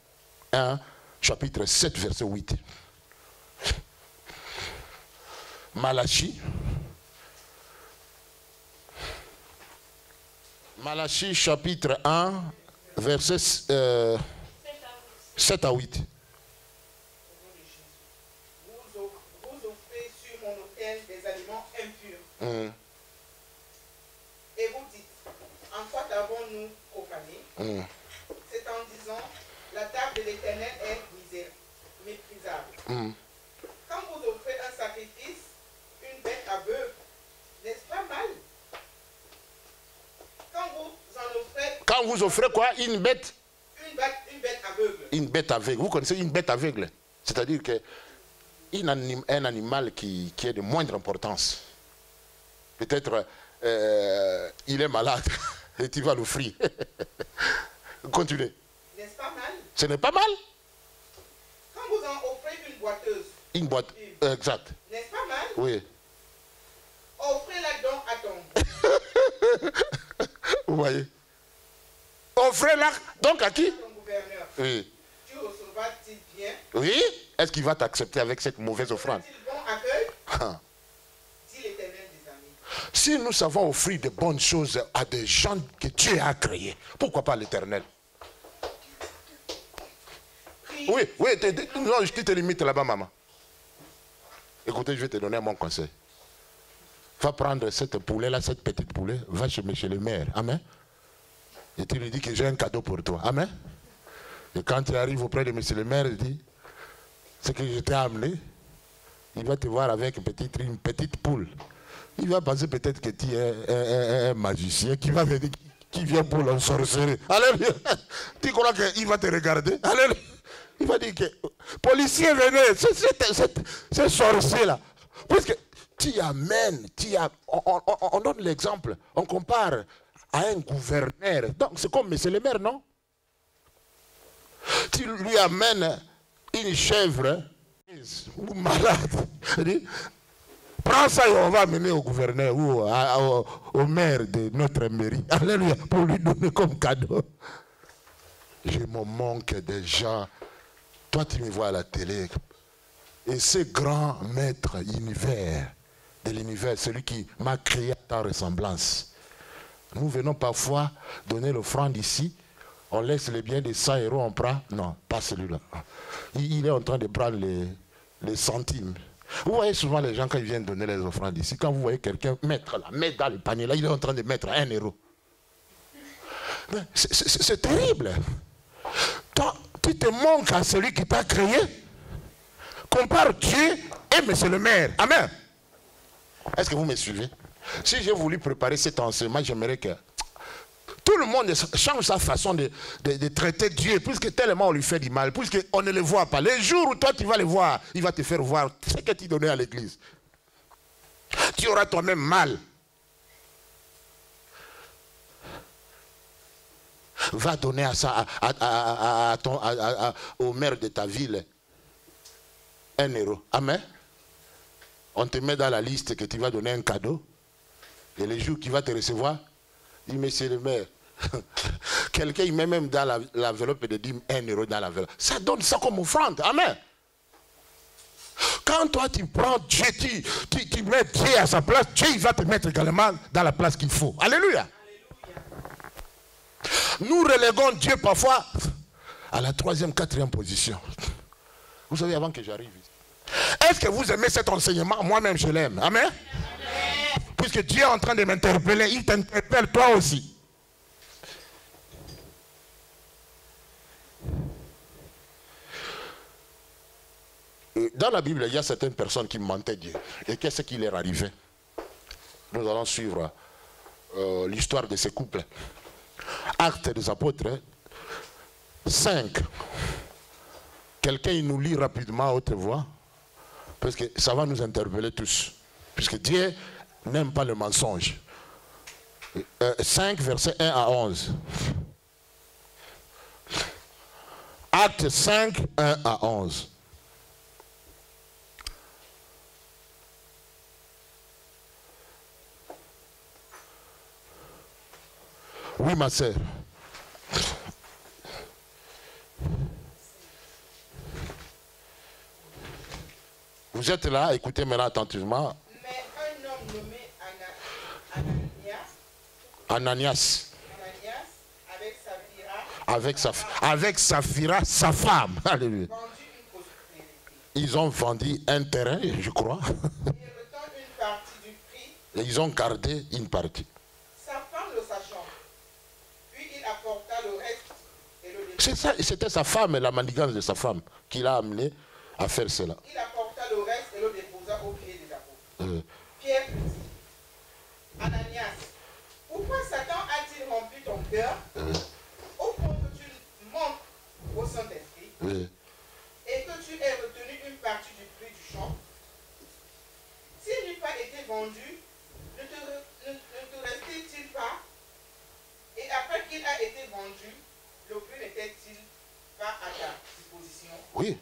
S3: 1, chapitre 7, verset 8. Malachie, chapitre 1, verset 7 à 8.
S4: Vous offrez sur mon autel des aliments impurs. Et vous dites, en quoi t'avons-nous profané? C'est en disant, la table de l'Éternel est méprisable. Quand vous offrez un sacrifice, une bête aveugle, n'est-ce pas mal?
S3: Quand vous offrez quoi? Une bête?
S4: Une bête aveugle.
S3: Une bête aveugle. Vous connaissez une bête aveugle? C'est-à-dire que un animal qui est de moindre importance. Peut-être il est malade et tu vas l'offrir. Continuez.
S4: N'est-ce pas mal?
S3: Ce n'est pas mal.
S4: Quand vous en offrez une boiteuse.
S3: Une boîte, exact.
S4: N'est-ce pas mal?
S3: Oui.
S4: Offrez-la donc à ton.
S3: Vous voyez? Offrez-la donc à qui?
S4: Ton gouverneur.
S3: Oui.
S4: Tu recevras-t-il bien?
S3: Oui. Est-ce qu'il va t'accepter avec cette mauvaise offrande?
S4: Recevra-t-il bon accueil? Dit l'Éternel des amis.
S3: Si nous savons offrir de bonnes choses à des gens que Dieu a créés, pourquoi pas l'Éternel? Oui, non, je te limite là-bas, maman. Écoutez, je vais te donner mon conseil. Va prendre cette poulet-là, cette petite poulet, va chez le maire. Amen. Et tu lui dis que j'ai un cadeau pour toi. Amen. Et quand tu arrives auprès de monsieur le maire, il dit, ce que je t'ai amené, il va te voir avec une petite poule. Il va penser peut-être que tu es un magicien qui va venir, qui vient pour l'ensorceler. Alléluia. Tu crois qu'il va te regarder? Alléluia. Il va dire que, policier, venez, c'est sorcier-là. Parce que tu amènes, on donne l'exemple, on compare à un gouverneur. Donc c'est comme monsieur le maire, non? Tu lui amènes une chèvre ou malade. Prends ça et on va amener au gouverneur ou au maire de notre mairie. Alléluia, pour lui donner comme cadeau. Je me manque des gens Toi, tu me vois à la télé. Et ce grand maître de l'univers, celui qui m'a créé à ta ressemblance. Nous venons parfois donner l'offrande ici. On laisse les biens de 100 €, on prend. Non, pas celui-là. Il est en train de prendre les centimes. Vous voyez souvent les gens quand ils viennent donner les offrandes ici, quand vous voyez quelqu'un mettre dans le panier, là, il est en train de mettre 1 €. C'est terrible. Toi, tu te manques à celui qui t'a créé. Compare Dieu et monsieur le maire. Amen. Est-ce que vous me suivez? Si j'ai voulu préparer cet enseignement, j'aimerais que tout le monde change sa façon de traiter Dieu, puisque tellement on lui fait du mal, puisqu'on ne le voit pas. Le jour où toi tu vas le voir, il va te faire voir ce que tu donnais à l'église. Tu auras toi-même mal. Va donner à ça au maire de ta ville 1 €. Amen. On te met dans la liste que tu vas donner un cadeau. Et le jour qu'il va te recevoir, il dit, monsieur le maire, quelqu'un il met même dans l'enveloppe de 1 € dans l'enveloppe. Ça donne ça comme offrande. Amen. Quand toi tu prends Dieu, tu mets Dieu à sa place, Dieu il va te mettre également dans la place qu'il faut. Alléluia. Nous reléguons Dieu parfois à la 3e, 4e position. Vous savez, avant que j'arrive ici. Est-ce que vous aimez cet enseignement? Moi-même, je l'aime. Amen. Puisque Dieu est en train de m'interpeller, il t'interpelle toi aussi. Dans la Bible, il y a certaines personnes qui mentaient Dieu. Et qu'est-ce qui leur arrivait? Nous allons suivre l'histoire de ces couples. Actes des apôtres 5. Quelqu'un il nous lit rapidement à haute voix, parce que ça va nous interpeller tous. Puisque Dieu n'aime pas le mensonge. 5, versets 1 à 11. Actes 5, 1 à 11. Oui, ma sœur. Vous êtes là, écoutez maintenant attentivement.
S4: Mais un homme nommé
S3: Ananias,
S4: avec
S3: Saphira, sa femme. Alléluia.
S4: vendu une prospérité.
S3: Ils ont vendu un terrain, je crois.
S4: Et retant une partie du prix,
S3: Et ils ont gardé une partie.
S4: sa femme le sachant. Puis il apporta le reste et le déposa.
S3: C'est ça, c'était sa femme et la manigance de sa femme qui l'a amené à faire cela.
S4: Il apporta le reste et le déposa aux pieds des apôtres. Pierre lui dit, Ananias, pourquoi Satan a-t-il rempli ton cœur au point que tu manques au Saint-Esprit et que tu aies retenu une partie du prix du champ? S'il n'eût pas été vendu, ne te restait-il pas? Et après qu'il a été vendu, le prix n'était-il pas à ta disposition?
S3: Oui.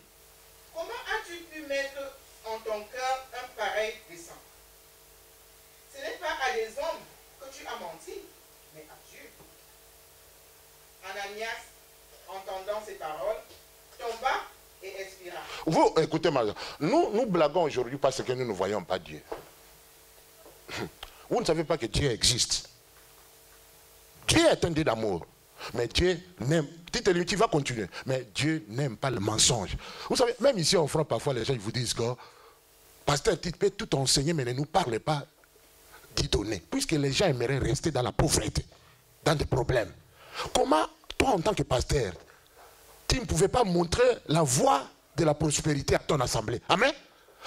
S4: Comment as-tu pu mettre en ton cœur un pareil dessein? Ce n'est pas à des hommes que tu as menti, mais à Dieu. Ananias, entendant ces paroles, tomba et expira.
S3: Vous, écoutez, madame, nous blaguons aujourd'hui parce que nous ne voyons pas Dieu. Vous ne savez pas que Dieu existe. Dieu est un Dieu d'amour. Mais Dieu n'aime, tu vas continuer, mais Dieu n'aime pas le mensonge. Vous savez, même ici en France, parfois les gens ils vous disent que, pasteur, tu peux tout enseigner, mais ne nous parle pas d'y donner. Puisque les gens aimeraient rester dans la pauvreté, dans des problèmes. Comment, toi en tant que pasteur, tu ne pouvais pas montrer la voie de la prospérité à ton assemblée? Amen.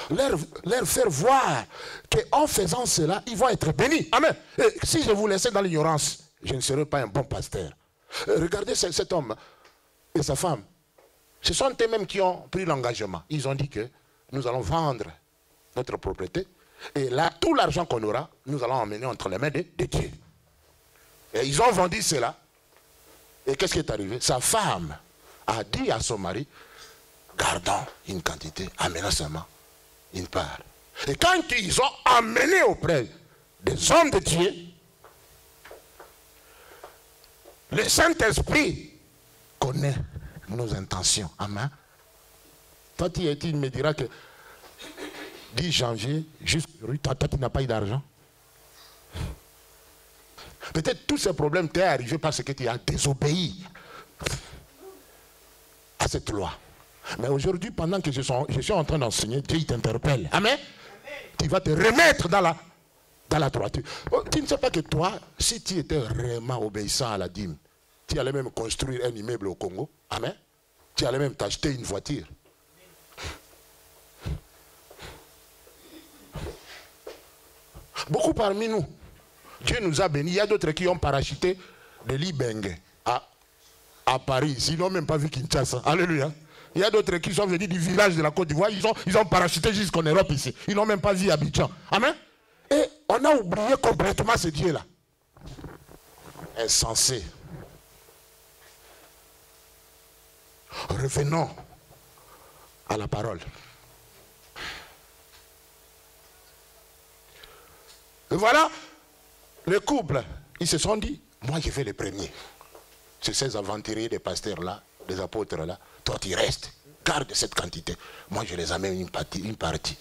S3: Leur faire voir qu'en faisant cela, ils vont être bénis. Amen. Et si je vous laissais dans l'ignorance, je ne serais pas un bon pasteur. Regardez cet homme et sa femme. Ce sont eux-mêmes qui ont pris l'engagement. Ils ont dit que nous allons vendre notre propriété. Et là, tout l'argent qu'on aura, nous allons emmener entre les mains de Dieu. Et ils ont vendu cela. Et qu'est-ce qui est arrivé? Sa femme a dit à son mari, gardons une quantité, amenons seulement une part. Et quand ils ont amené auprès des hommes de Dieu, le Saint-Esprit connaît nos intentions. Amen. Toi, tu me diras que 10 janvier, jusqu'aujourd'hui, toi, tu n'as pas eu d'argent. Peut-être tous ces problèmes t'est arrivé parce que tu as désobéi à cette loi. Mais aujourd'hui, pendant que je suis en train d'enseigner, Dieu t'interpelle. Amen. Tu vas te remettre dans la droiture. Tu ne sais pas que toi, si tu étais vraiment obéissant à la dîme, tu allais même construire un immeuble au Congo. Amen. Tu allais même t'acheter une voiture. Beaucoup parmi nous, Dieu nous a bénis. Il y a d'autres qui ont parachuté de Libengue à Paris. Ils n'ont même pas vu Kinshasa. Alléluia. Il y a d'autres qui sont venus du village de la Côte d'Ivoire. Ils ont parachuté jusqu'en Europe ici. Ils n'ont même pas vu Abidjan. Amen. Et on a oublié complètement ce Dieu-là. Insensé. Revenons à la parole. Et voilà, le couple, ils se sont dit, moi je vais les premiers. C'est ces aventuriers des pasteurs-là, des apôtres-là. Toi tu restes, garde cette quantité. Moi je les amène une partie.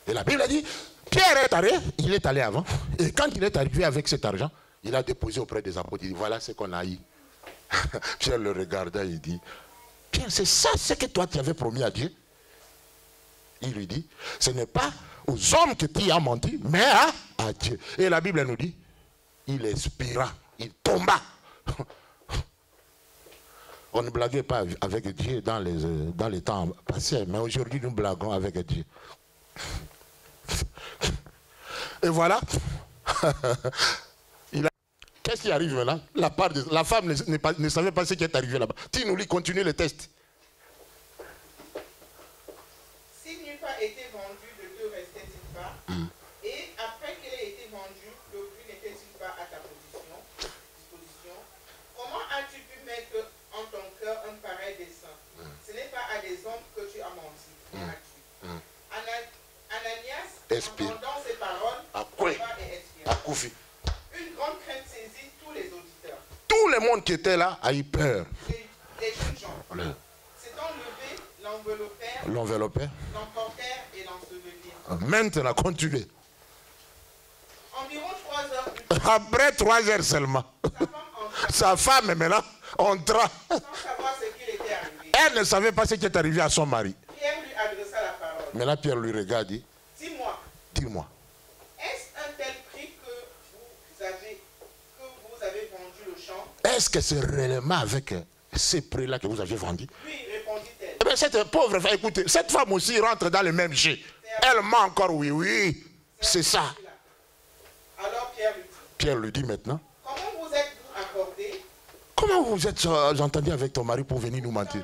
S3: Et la Bible a dit, Pierre est allé, il est allé avant. Et quand il est arrivé avec cet argent, il a déposé auprès des apôtres. Il dit, voilà ce qu'on a eu. Pierre le regarda, il dit, Pierre, c'est ça ce que toi tu avais promis à Dieu. Il lui dit, ce n'est pas aux hommes que tu as menti, mais à Dieu. Et la Bible nous dit, il expira, il tomba. On ne blaguait pas avec Dieu dans les temps passés, mais aujourd'hui nous blaguons avec Dieu. Et voilà. Qu'est-ce qui arrive là? La femme ne savait pas ce qui est arrivé là-bas. Tu nous lis, continue le test.
S4: Si n'eût pas été vendu, le deux restait-il pas? Et après qu'il ait été vendu, le prix n'était-il pas à ta disposition? Comment as-tu pu mettre en ton cœur un pareil dessein? Ce n'est pas à des hommes que tu as menti, mais à Dieu. Ananias, entendant ces paroles, tomba et expira. Une grande crainte saisit tous les auditeurs.
S3: Tout le monde qui était là a eu peur.
S4: Les jeunes gens s'étant levés,
S3: l'enveloppèrent,
S4: l'emportèrent et l'ensevelirent.
S3: Maintenant, continuez.
S4: Environ 3 heures plus tard,
S3: Après 3 heures seulement, sa femme maintenant entra.
S4: sans savoir ce qu'il était arrivé.
S3: Elle ne savait pas ce qui est arrivé à son mari.
S4: Pierre lui adressa la parole.
S3: Maintenant, Pierre lui regarde et dit, dis-moi.
S4: Est-ce un tel prix que vous avez vendu le champ?
S3: Est-ce que c'est réellement avec ces prix-là que vous avez vendu?
S4: Oui, répondit-elle.
S3: Eh bien, cette pauvre femme, écoutez, cette femme aussi rentre dans le même jeu. Elle ment encore, oui, c'est ça.
S4: Alors Pierre lui dit
S3: maintenant,
S4: comment vous êtes-vous accordé?
S3: Comment vous êtes entendu avec ton mari pour venir nous mentir?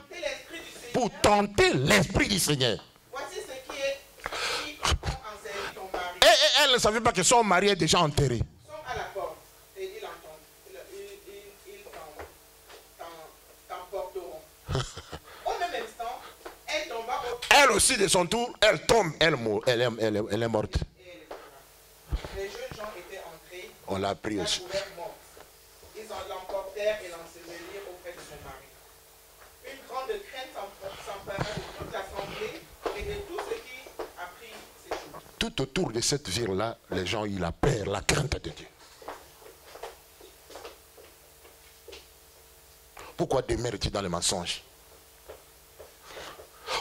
S3: Pour tenter l'esprit du Seigneur.
S4: Voici ce qui ont enseigné ton mari.
S3: Et elle ne savait pas que son mari est déjà enterré.
S4: Ils sont à la porte et ils t'emporteront. Au même instant, elle tomba au pied.
S3: Elle aussi de son tour, elle tombe, elle est morte.
S4: Les jeunes gens étaient entrés.
S3: On l'a pris aussi.
S4: Ils l'emportèrent et l'ensevelirent auprès de son mari. Une grande crainte s'empara de toute l'assemblée et de tout ce qui a pris ces choses.
S3: Tout autour de cette ville-là, les gens ont eu la peur, la crainte de Dieu. Pourquoi demeures-tu dans le mensonge?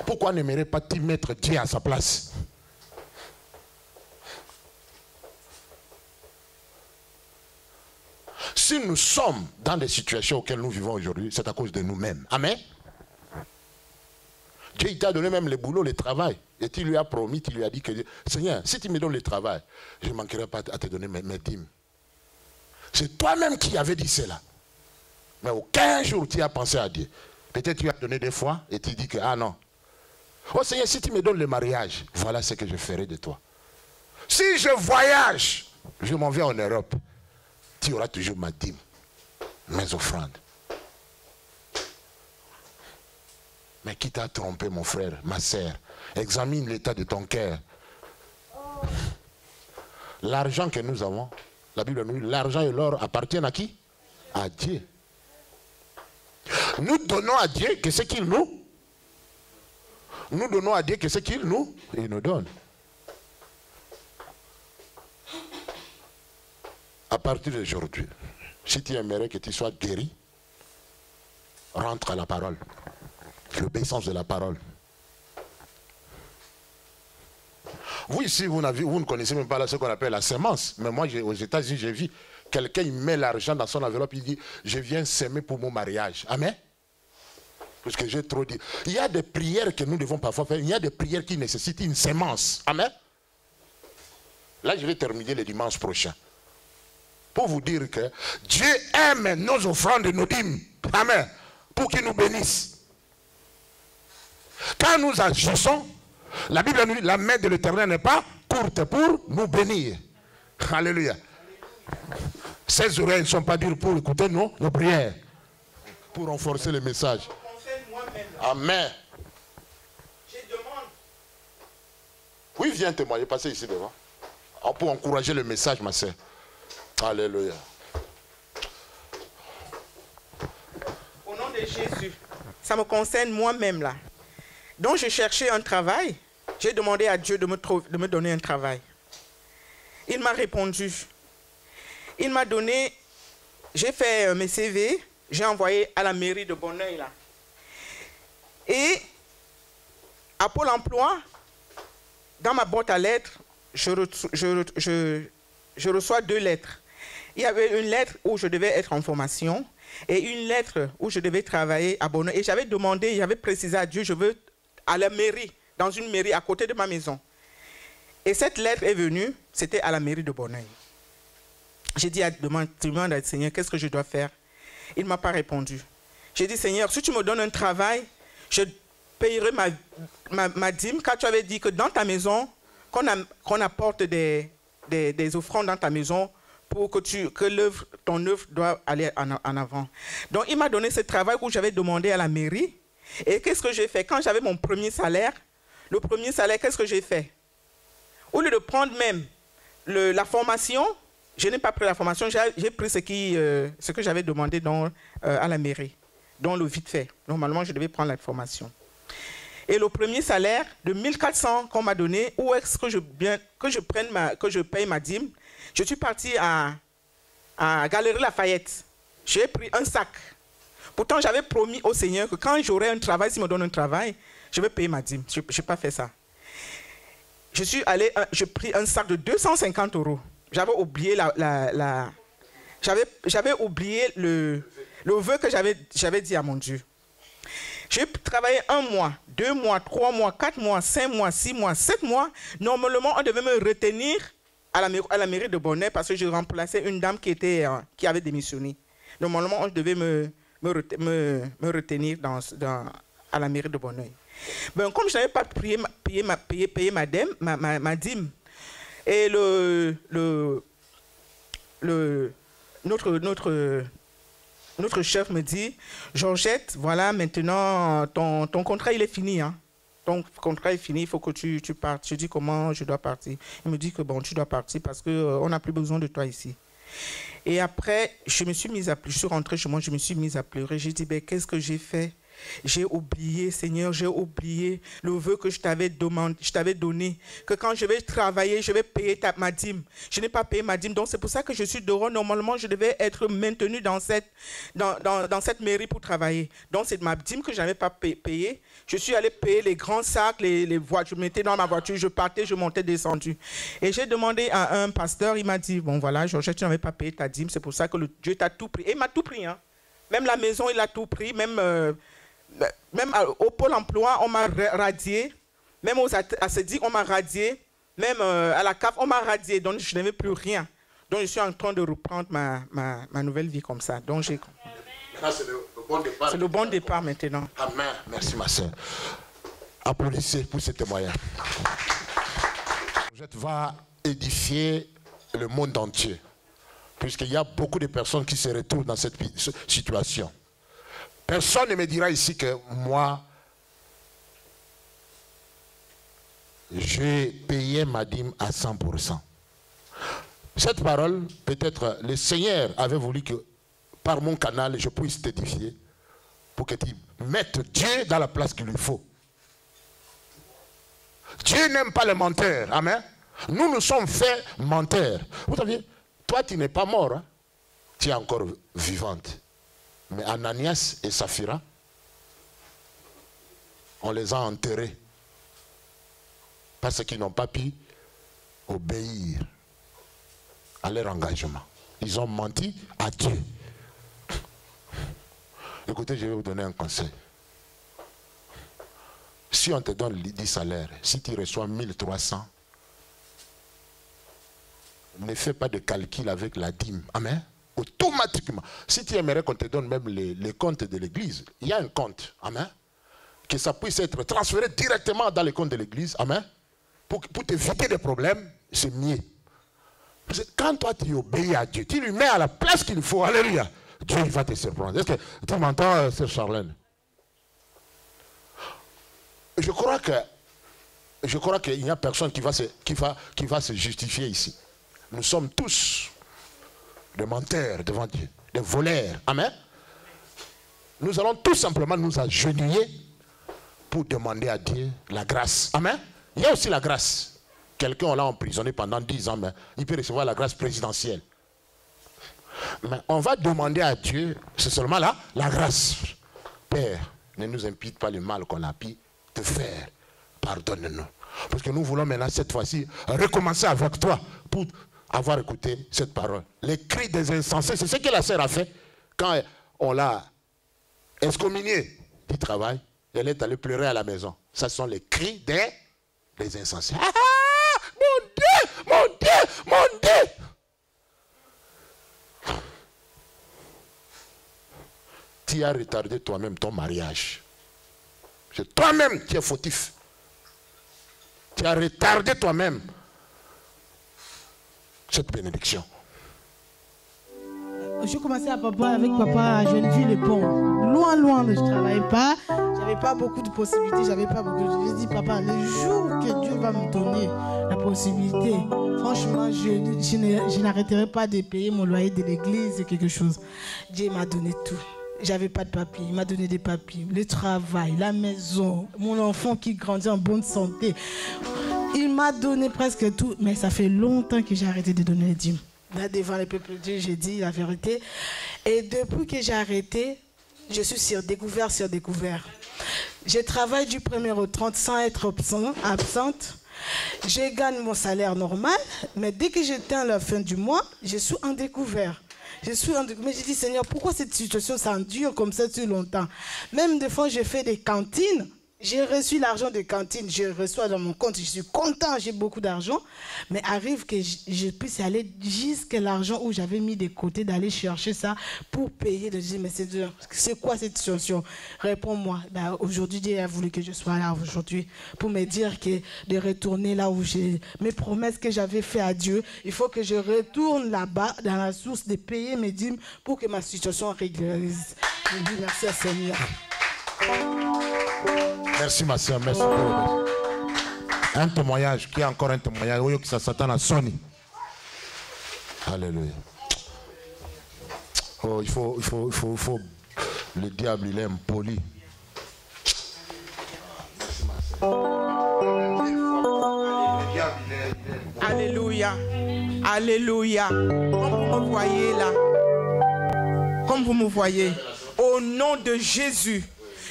S3: Pourquoi n'aimerais pas tu mettre Dieu à sa place? Si nous sommes dans des situations auxquelles nous vivons aujourd'hui, c'est à cause de nous-mêmes. Amen. Dieu t'a donné même le boulot, le travail. Et tu lui as promis, tu lui as dit que Seigneur, si tu me donnes le travail, je ne manquerai pas à te donner mes dîmes. C'est toi-même qui avais dit cela. Mais aucun jour tu as pensé à Dieu. Peut-être tu as donné des fois et tu dis que ah non. Oh Seigneur, si tu me donnes le mariage, voilà ce que je ferai de toi. Si je voyage, je m'en vais en Europe, tu auras toujours ma dîme, mes offrandes. Mais qui t'a trompé, mon frère, ma sœur? Examine l'état de ton cœur. L'argent que nous avons, la Bible nous dit, l'argent et l'or appartiennent à qui? À Dieu. Nous donnons à Dieu que ce qu'il nous Nous donnons à Dieu que ce qu'il nous donne. À partir d'aujourd'hui, si tu aimerais que tu sois guéri, rentre à la parole. L'obéissance de la parole. Vous ici, vous ne connaissez même pas ce qu'on appelle la semence. Mais moi, aux États-Unis, j'ai vu quelqu'un, il met l'argent dans son enveloppe, il dit, je viens s'aimer pour mon mariage. Amen. Parce que j'ai trop dit. Il y a des prières que nous devons parfois faire. Il y a des prières qui nécessitent une sémence. Amen. Là, je vais terminer le dimanche prochain. Pour vous dire que Dieu aime nos offrandes et nos dîmes. Amen. Pour qu'il nous bénisse. Quand nous agissons, la Bible nous dit, la main de l'Éternel n'est pas courte pour nous bénir. Alléluia. Ses oreilles ne sont pas dures pour écouter nos prières. Pour renforcer le message. Amen.
S4: Je demande.
S3: Oui, viens témoigner, passez ici devant. Pour encourager le message, ma soeur. Alléluia.
S4: Au nom de Jésus, ça me concerne moi-même là. Donc je cherchais un travail. J'ai demandé à Dieu de me donner un travail. Il m'a répondu. Il m'a donné, j'ai fait mes CV, j'ai envoyé à la mairie de Bonneuil là. Et à Pôle emploi, dans ma boîte à lettres, je reçois 2 lettres. Il y avait une lettre où je devais être en formation et une lettre où je devais travailler à Bonneuil. Et j'avais demandé, j'avais précisé à Dieu, je veux à la mairie, dans une mairie à côté de ma maison. Et cette lettre est venue, c'était à la mairie de Bonneuil. J'ai dit, demande à Seigneur, qu'est-ce que je dois faire? Il ne m'a pas répondu. J'ai dit, Seigneur, si tu me donnes un travail, je payerai ma dîme, car tu avais dit que dans ta maison, qu'on apporte des offrandes dans ta maison pour que ton œuvre doit aller en avant. Donc, il m'a donné ce travail où j'avais demandé à la mairie. Et qu'est-ce que j'ai fait? Quand j'avais mon premier salaire, qu'est-ce que j'ai fait? Au lieu de prendre même la formation, je n'ai pas pris la formation, j'ai pris ce que j'avais demandé à la mairie, dans le vite fait. Normalement, je devais prendre la formation. Et le premier salaire de 1400 qu'on m'a donné, où est-ce que je paye ma dîme? Je suis parti à Galerie Lafayette. J'ai pris un sac. Pourtant, j'avais promis au Seigneur que quand j'aurai un travail, s'il me donne un travail, je vais payer ma dîme. Je n'ai pas fait ça. J'ai pris un sac de 250 €. J'avais oublié j'avais oublié le vœu que j'avais dit à mon Dieu. J'ai travaillé 1 mois, 2 mois, 3 mois, 4 mois, 5 mois, 6 mois, 7 mois. Normalement, on devait me retenir à la mairie de Bonneuil parce que je remplaçais une dame qui avait démissionné. Normalement, on devait me retenir à la mairie de Bonneuil. Ben, comme je n'avais pas payé ma dîme, et notre chef me dit, Georgette, voilà, maintenant, ton contrat, il est fini. Hein. Ton contrat est fini, il faut que tu partes. Je dis, comment je dois partir? Il me dit que bon, tu dois partir parce qu'on n'a plus besoin de toi ici. Et après, je suis rentrée chez moi, je me suis mise à pleurer. J'ai dit, ben, qu'est-ce que j'ai fait? J'ai oublié, Seigneur, j'ai oublié le vœu que je t'avais donné, que quand je vais travailler, je vais payer ma dîme. Je n'ai pas payé ma dîme, donc c'est pour ça que je suis dehors. Normalement, je devais être maintenue dans cette mairie pour travailler. Donc c'est ma dîme que je n'avais pas payée. Je suis allée payer les grands sacs, les voitures. Je mettais dans ma voiture, je partais, je montais, descendu. Et j'ai demandé à un pasteur, il m'a dit, bon voilà, Georgette, tu n'avais pas payé ta dîme, c'est pour ça que Dieu t'a tout pris. Et il m'a tout pris, hein. Même la maison, il a tout pris, même au Pôle emploi, on m'a radié. Même aux ACEDI, on m'a radié. Même à la CAF, on m'a radié. Donc, je n'avais plus rien. Donc, je suis en train de reprendre ma nouvelle vie comme ça. Donc, c'est
S3: le bon départ.
S4: C'est le bon départ maintenant.
S3: Amen. Merci, ma soeur. Applaudissez pour ce témoignage. Je vais édifier le monde entier. Puisqu'il y a beaucoup de personnes qui se retrouvent dans cette situation. Personne ne me dira ici que moi, j'ai payé ma dîme à 100%. Cette parole, peut-être le Seigneur avait voulu que par mon canal, je puisse t'édifier pour que tu mettes Dieu dans la place qu'il lui faut. Dieu n'aime pas les menteurs. Amen. Nous sommes faits menteurs. Vous savez, toi tu n'es pas mort. Hein? Tu es encore vivante. Mais Ananias et Saphira, on les a enterrés. Parce qu'ils n'ont pas pu obéir à leur engagement. Ils ont menti à Dieu. Écoutez, je vais vous donner un conseil. Si on te donne 10 salaires, si tu reçois 1300, ne fais pas de calcul avec la dîme. Amen. Automatiquement. Si tu aimerais qu'on te donne même les comptes de l'église, il y a un compte. Amen. Que ça puisse être transféré directement dans les comptes de l'église. Amen. Pour t'éviter des problèmes, c'est mieux. Parce que quand toi tu obéis à Dieu, tu lui mets à la place qu'il faut. Alléluia. Dieu il va te surprendre. Est-ce que tu m'entends, Sœur Charlène? Je crois qu'il n'y a personne qui va se justifier ici. Nous sommes tous des menteurs devant Dieu, des voleurs. Amen. Nous allons tout simplement nous agenouiller pour demander à Dieu la grâce. Amen. Il y a aussi la grâce. Quelqu'un, on l'a emprisonné pendant 10 ans, mais il peut recevoir la grâce présidentielle. Mais on va demander à Dieu, c'est seulement là, la grâce. Père, ne nous impute pas le mal qu'on a pu te faire. Pardonne-nous. Parce que nous voulons maintenant, cette fois-ci, recommencer avec toi pour avoir écouté cette parole. Les cris des insensés, c'est ce que la sœur a fait quand on l'a excommuniée du travail. Elle est allée pleurer à la maison. Ce sont les cris des insensés. Ah, mon Dieu, mon Dieu, mon Dieu. Tu as retardé toi-même ton mariage. C'est toi-même qui es fautif. Tu as retardé toi-même cette bénédiction.
S5: Je commençais avec papa à Gennevilliers-les-Ponts. Loin, je ne travaillais pas. J'avais pas beaucoup de possibilités. Je dis, papa, le jour que Dieu va me donner la possibilité, franchement, je n'arrêterai pas de payer mon loyer de l'église et quelque chose. Dieu m'a donné tout. J'avais pas de papiers, il m'a donné des papiers, le travail, la maison, mon enfant qui grandit en bonne santé. Il m'a donné presque tout, mais ça fait longtemps que j'ai arrêté de donner les dîmes. Là, devant les peuples de Dieu, j'ai dit la vérité. Et depuis que j'ai arrêté, je suis sur découvert. Je travaille du 1er au 30 sans être absente. Je gagne mon salaire normal, mais dès que j'éteins à la fin du mois, je suis en découvert. Mais je dis, Seigneur, pourquoi cette situation s'endure comme ça si longtemps? Même des fois, je fais des cantines. J'ai reçu l'argent de cantine, je reçois dans mon compte, je suis content, j'ai beaucoup d'argent. Mais arrive que je puisse aller jusqu'à l'argent où j'avais mis de côté, d'aller chercher ça pour payer. De dire, mais c'est quoi cette situation? Réponds-moi. Ben, aujourd'hui, Dieu a voulu que je sois là aujourd'hui pour me dire que de retourner là où j'ai mes promesses que j'avais faites à Dieu. Il faut que je retourne là-bas, dans la source, de payer mes dîmes pour que ma situation régularise. Je dis merci à Seigneur.
S3: Merci ma soeur, merci. Un témoignage, qui est encore un témoignage, oui, que ça s'attend à Sony. Alléluia. Oh, il faut, le diable, il est impoli.
S4: Alléluia. Alléluia. Comme vous me voyez là, comme vous me voyez, au nom de Jésus,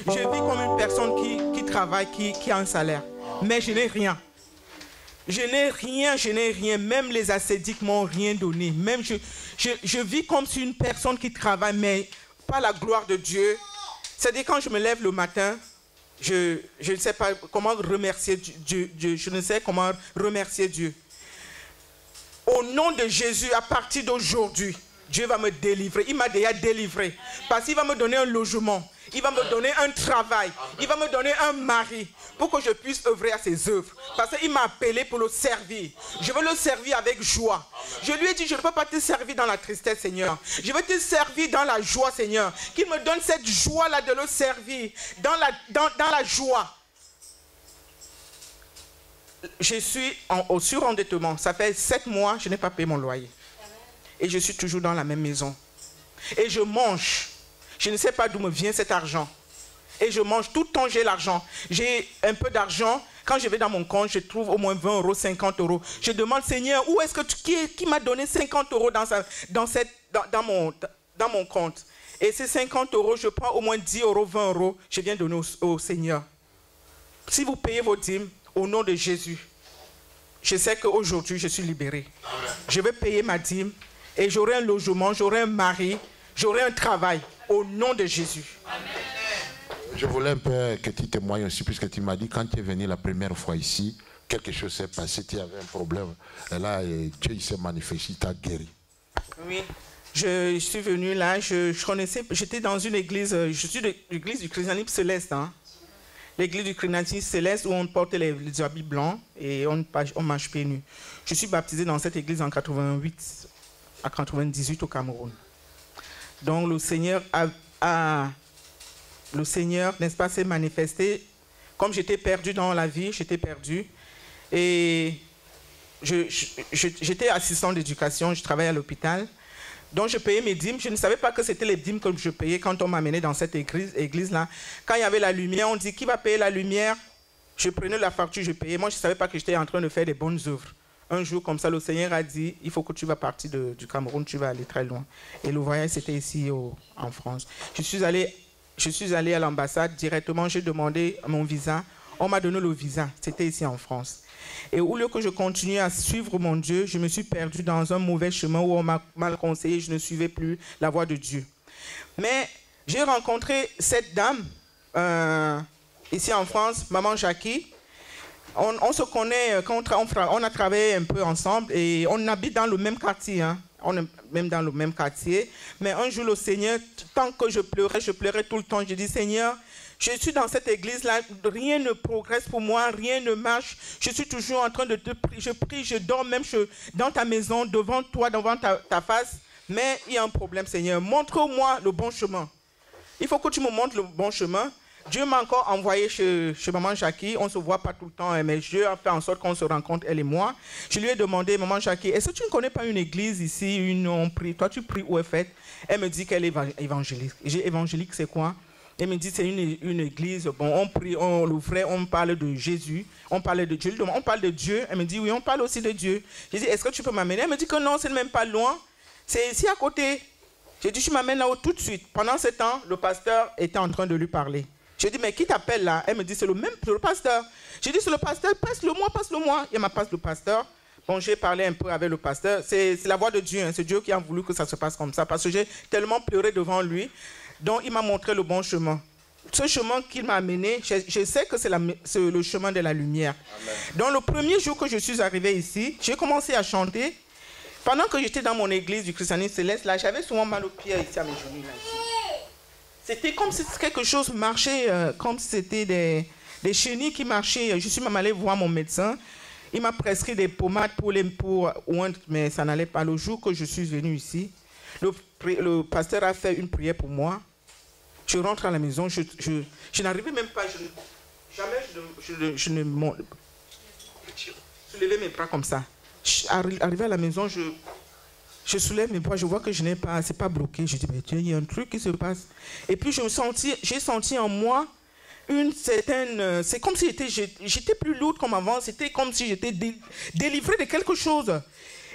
S4: je vis comme une personne qui travaille, qui a un salaire. Mais je n'ai rien. Je n'ai rien. Même les ascétiques m'ont rien donné. Même je vis comme si une personne qui travaille, mais pas la gloire de Dieu. C'est-à-dire quand je me lève le matin, je ne sais pas comment remercier Dieu. Je ne sais comment remercier Dieu. Au nom de Jésus, à partir d'aujourd'hui, Dieu va me délivrer. Il m'a déjà délivré. Parce qu'il va me donner un logement. Il va me donner un travail. Il va me donner un mari pour que je puisse œuvrer à ses œuvres. Parce qu'il m'a appelé pour le servir. Je veux le servir avec joie. Je lui ai dit, je ne peux pas te servir dans la tristesse, Seigneur. Je veux te servir dans la joie, Seigneur. Qu'il me donne cette joie-là de le servir. Dans la joie. Je suis au surendettement. Ça fait 7 mois, je n'ai pas payé mon loyer. Et je suis toujours dans la même maison. Et je mange. Je ne sais pas d'où me vient cet argent. Et je mange tout le temps, j'ai l'argent. J'ai un peu d'argent Quand je vais dans mon compte, je trouve au moins 20 euros, 50 euros. Je demande, Seigneur, où est-ce que qui m'a donné 50 euros dans mon compte? Et ces 50 euros, je prends au moins 10 euros, 20 euros, je viens donner au Seigneur. Si vous payez vos dîmes, au nom de Jésus, je sais qu'aujourd'hui, je suis libéré. Amen. Je vais payer ma dîme et j'aurai un logement, j'aurai un mari, j'aurai un travail, au nom de Jésus. Amen.
S3: Je voulais un peu que tu témoignes aussi, puisque tu m'as dit, quand tu es venu la première fois ici, quelque chose s'est passé, tu avais un problème. Et là, Dieu s'est manifesté, il t'a guéri.
S4: Oui, je suis venu là, je connaissais, j'étais dans une église, je suis de l'église du christianisme céleste, hein. L'église du christianisme céleste où on porte les habits blancs et on marche pieds nus. Je suis baptisé dans cette église en 88 à 98 au Cameroun. Donc le Seigneur n'est-ce pas, s'est manifesté. Comme j'étais perdu dans la vie, j'étais perdu. Et j'étais assistant d'éducation, je travaillais à l'hôpital. Donc je payais mes dîmes. Je ne savais pas que c'était les dîmes que je payais quand on m'amenait dans cette église-là. Quand il y avait la lumière, on dit qui va payer la lumière? Je prenais la facture, je payais. Moi, je ne savais pas que j'étais en train de faire des bonnes œuvres. Un jour, comme ça, le Seigneur a dit, il faut que tu vas partir du Cameroun, tu vas aller très loin. Et le voyage, c'était ici en France. Je suis allé à l'ambassade directement, j'ai demandé mon visa. On m'a donné le visa, c'était ici en France. Et au lieu que je continue à suivre mon Dieu, je me suis perdu dans un mauvais chemin où on m'a mal conseillé, je ne suivais plus la voie de Dieu. Mais j'ai rencontré cette dame ici en France, Maman Jackie. On se connaît, on a travaillé un peu ensemble et on habite dans le même quartier. Hein. On est même dans le même quartier. Mais un jour, le Seigneur, tant que je pleurais tout le temps. Je dis, Seigneur, je suis dans cette église-là, rien ne progresse pour moi, rien ne marche. Je suis toujours en train de te prier. Je prie, je dors même dans ta maison, devant toi, devant ta face. Mais il y a un problème, Seigneur. Montre-moi le bon chemin. Il faut que tu me montres le bon chemin. Dieu m'a encore envoyé chez Maman Jackie. On ne se voit pas tout le temps, mais Dieu a fait en sorte qu'on se rencontre, elle et moi. Je lui ai demandé, Maman Jackie, est-ce que tu ne connais pas une église ici, on prie? Toi, tu pries où est faite? Elle me dit qu'elle est évangélique. J'ai évangélique, c'est quoi? Elle me dit c'est une église, bon, on prie, on l'ouvrait, on parle de Jésus, on parle de Dieu. On parle de Dieu. Elle me dit oui, on parle aussi de Dieu. J'ai dit, est-ce que tu peux m'amener? Elle me dit que non, c'est même pas loin. C'est ici à côté. J'ai dit, tu m'amènes là-haut tout de suite. Pendant ce temps, le pasteur était en train de lui parler. J'ai dit, mais qui t'appelle là? Elle me dit, c'est le pasteur. J'ai dit, c'est le pasteur, passe-le-moi. Il m'a passé le pasteur. Bon, j'ai parlé un peu avec le pasteur. C'est la voix de Dieu. Hein. C'est Dieu qui a voulu que ça se passe comme ça. Parce que j'ai tellement pleuré devant lui. Donc, il m'a montré le bon chemin. Ce chemin qu'il m'a amené, je sais que c'est le chemin de la lumière. Amen. Donc, le premier jour que je suis arrivé ici, j'ai commencé à chanter. Pendant que j'étais dans mon église du christianisme céleste, là, j'avais souvent mal aux pieds ici à mes genoux. C'était comme si quelque chose marchait, comme si c'était des chenilles qui marchaient. Je suis même allé voir mon médecin. Il m'a prescrit des pommades pour oindre, mais ça n'allait pas. Le jour que je suis venu ici, le pasteur a fait une prière pour moi. Je rentre à la maison, je n'arrivais même pas, je levais mes bras comme ça. Arrivé à la maison, je soulève mes bras, je vois que c'est pas bloqué. Je dis, mais Dieu, il y a un truc qui se passe. Et puis j'ai senti en moi une certaine... c'est comme si j'étais plus lourde comme avant, c'était comme si j'étais délivrée de quelque chose.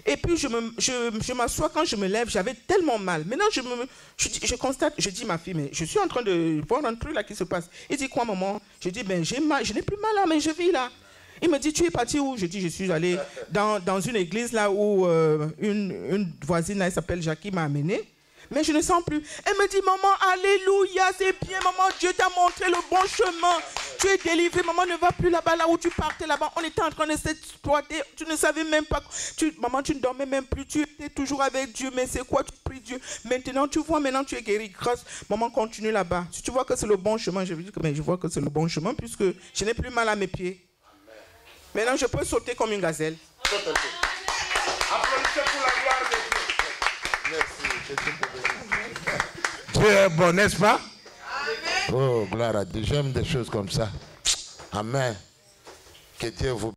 S4: Et puis je m'assois, quand je me lève, j'avais tellement mal. Maintenant, je constate, je dis ma fille, mais je suis en train de voir un truc là qui se passe. Il dit quoi, maman? Je dis, ben j'ai mal, je n'ai plus mal là, mais je vis là. Il me dit, tu es parti où? Je dis, je suis allé dans une église là où une voisine là, elle s'appelle Jackie, m'a amené. Mais je ne sens plus. Elle me dit, maman, alléluia, c'est bien, maman, Dieu t'a montré le bon chemin. Tu es délivré, maman, ne va plus là-bas, là où tu partais là-bas. On était en train de s'exploiter. Tu ne savais même pas. Maman, tu ne dormais même plus. Tu étais toujours avec Dieu. Mais c'est quoi? Tu pries Dieu. Maintenant, tu vois, maintenant tu es guéri. Grâce, maman, continue là-bas. Si tu vois que c'est le bon chemin, je veux dire que je vois que c'est le bon chemin puisque je n'ai plus mal à mes pieds. Maintenant, je peux sauter comme une gazelle.
S3: Applaudissez pour la gloire de Dieu. Merci. Dieu est bon, n'est-ce pas? Amen. Oh, gloire à Dieu. J'aime des choses comme ça. Amen. Que Dieu vous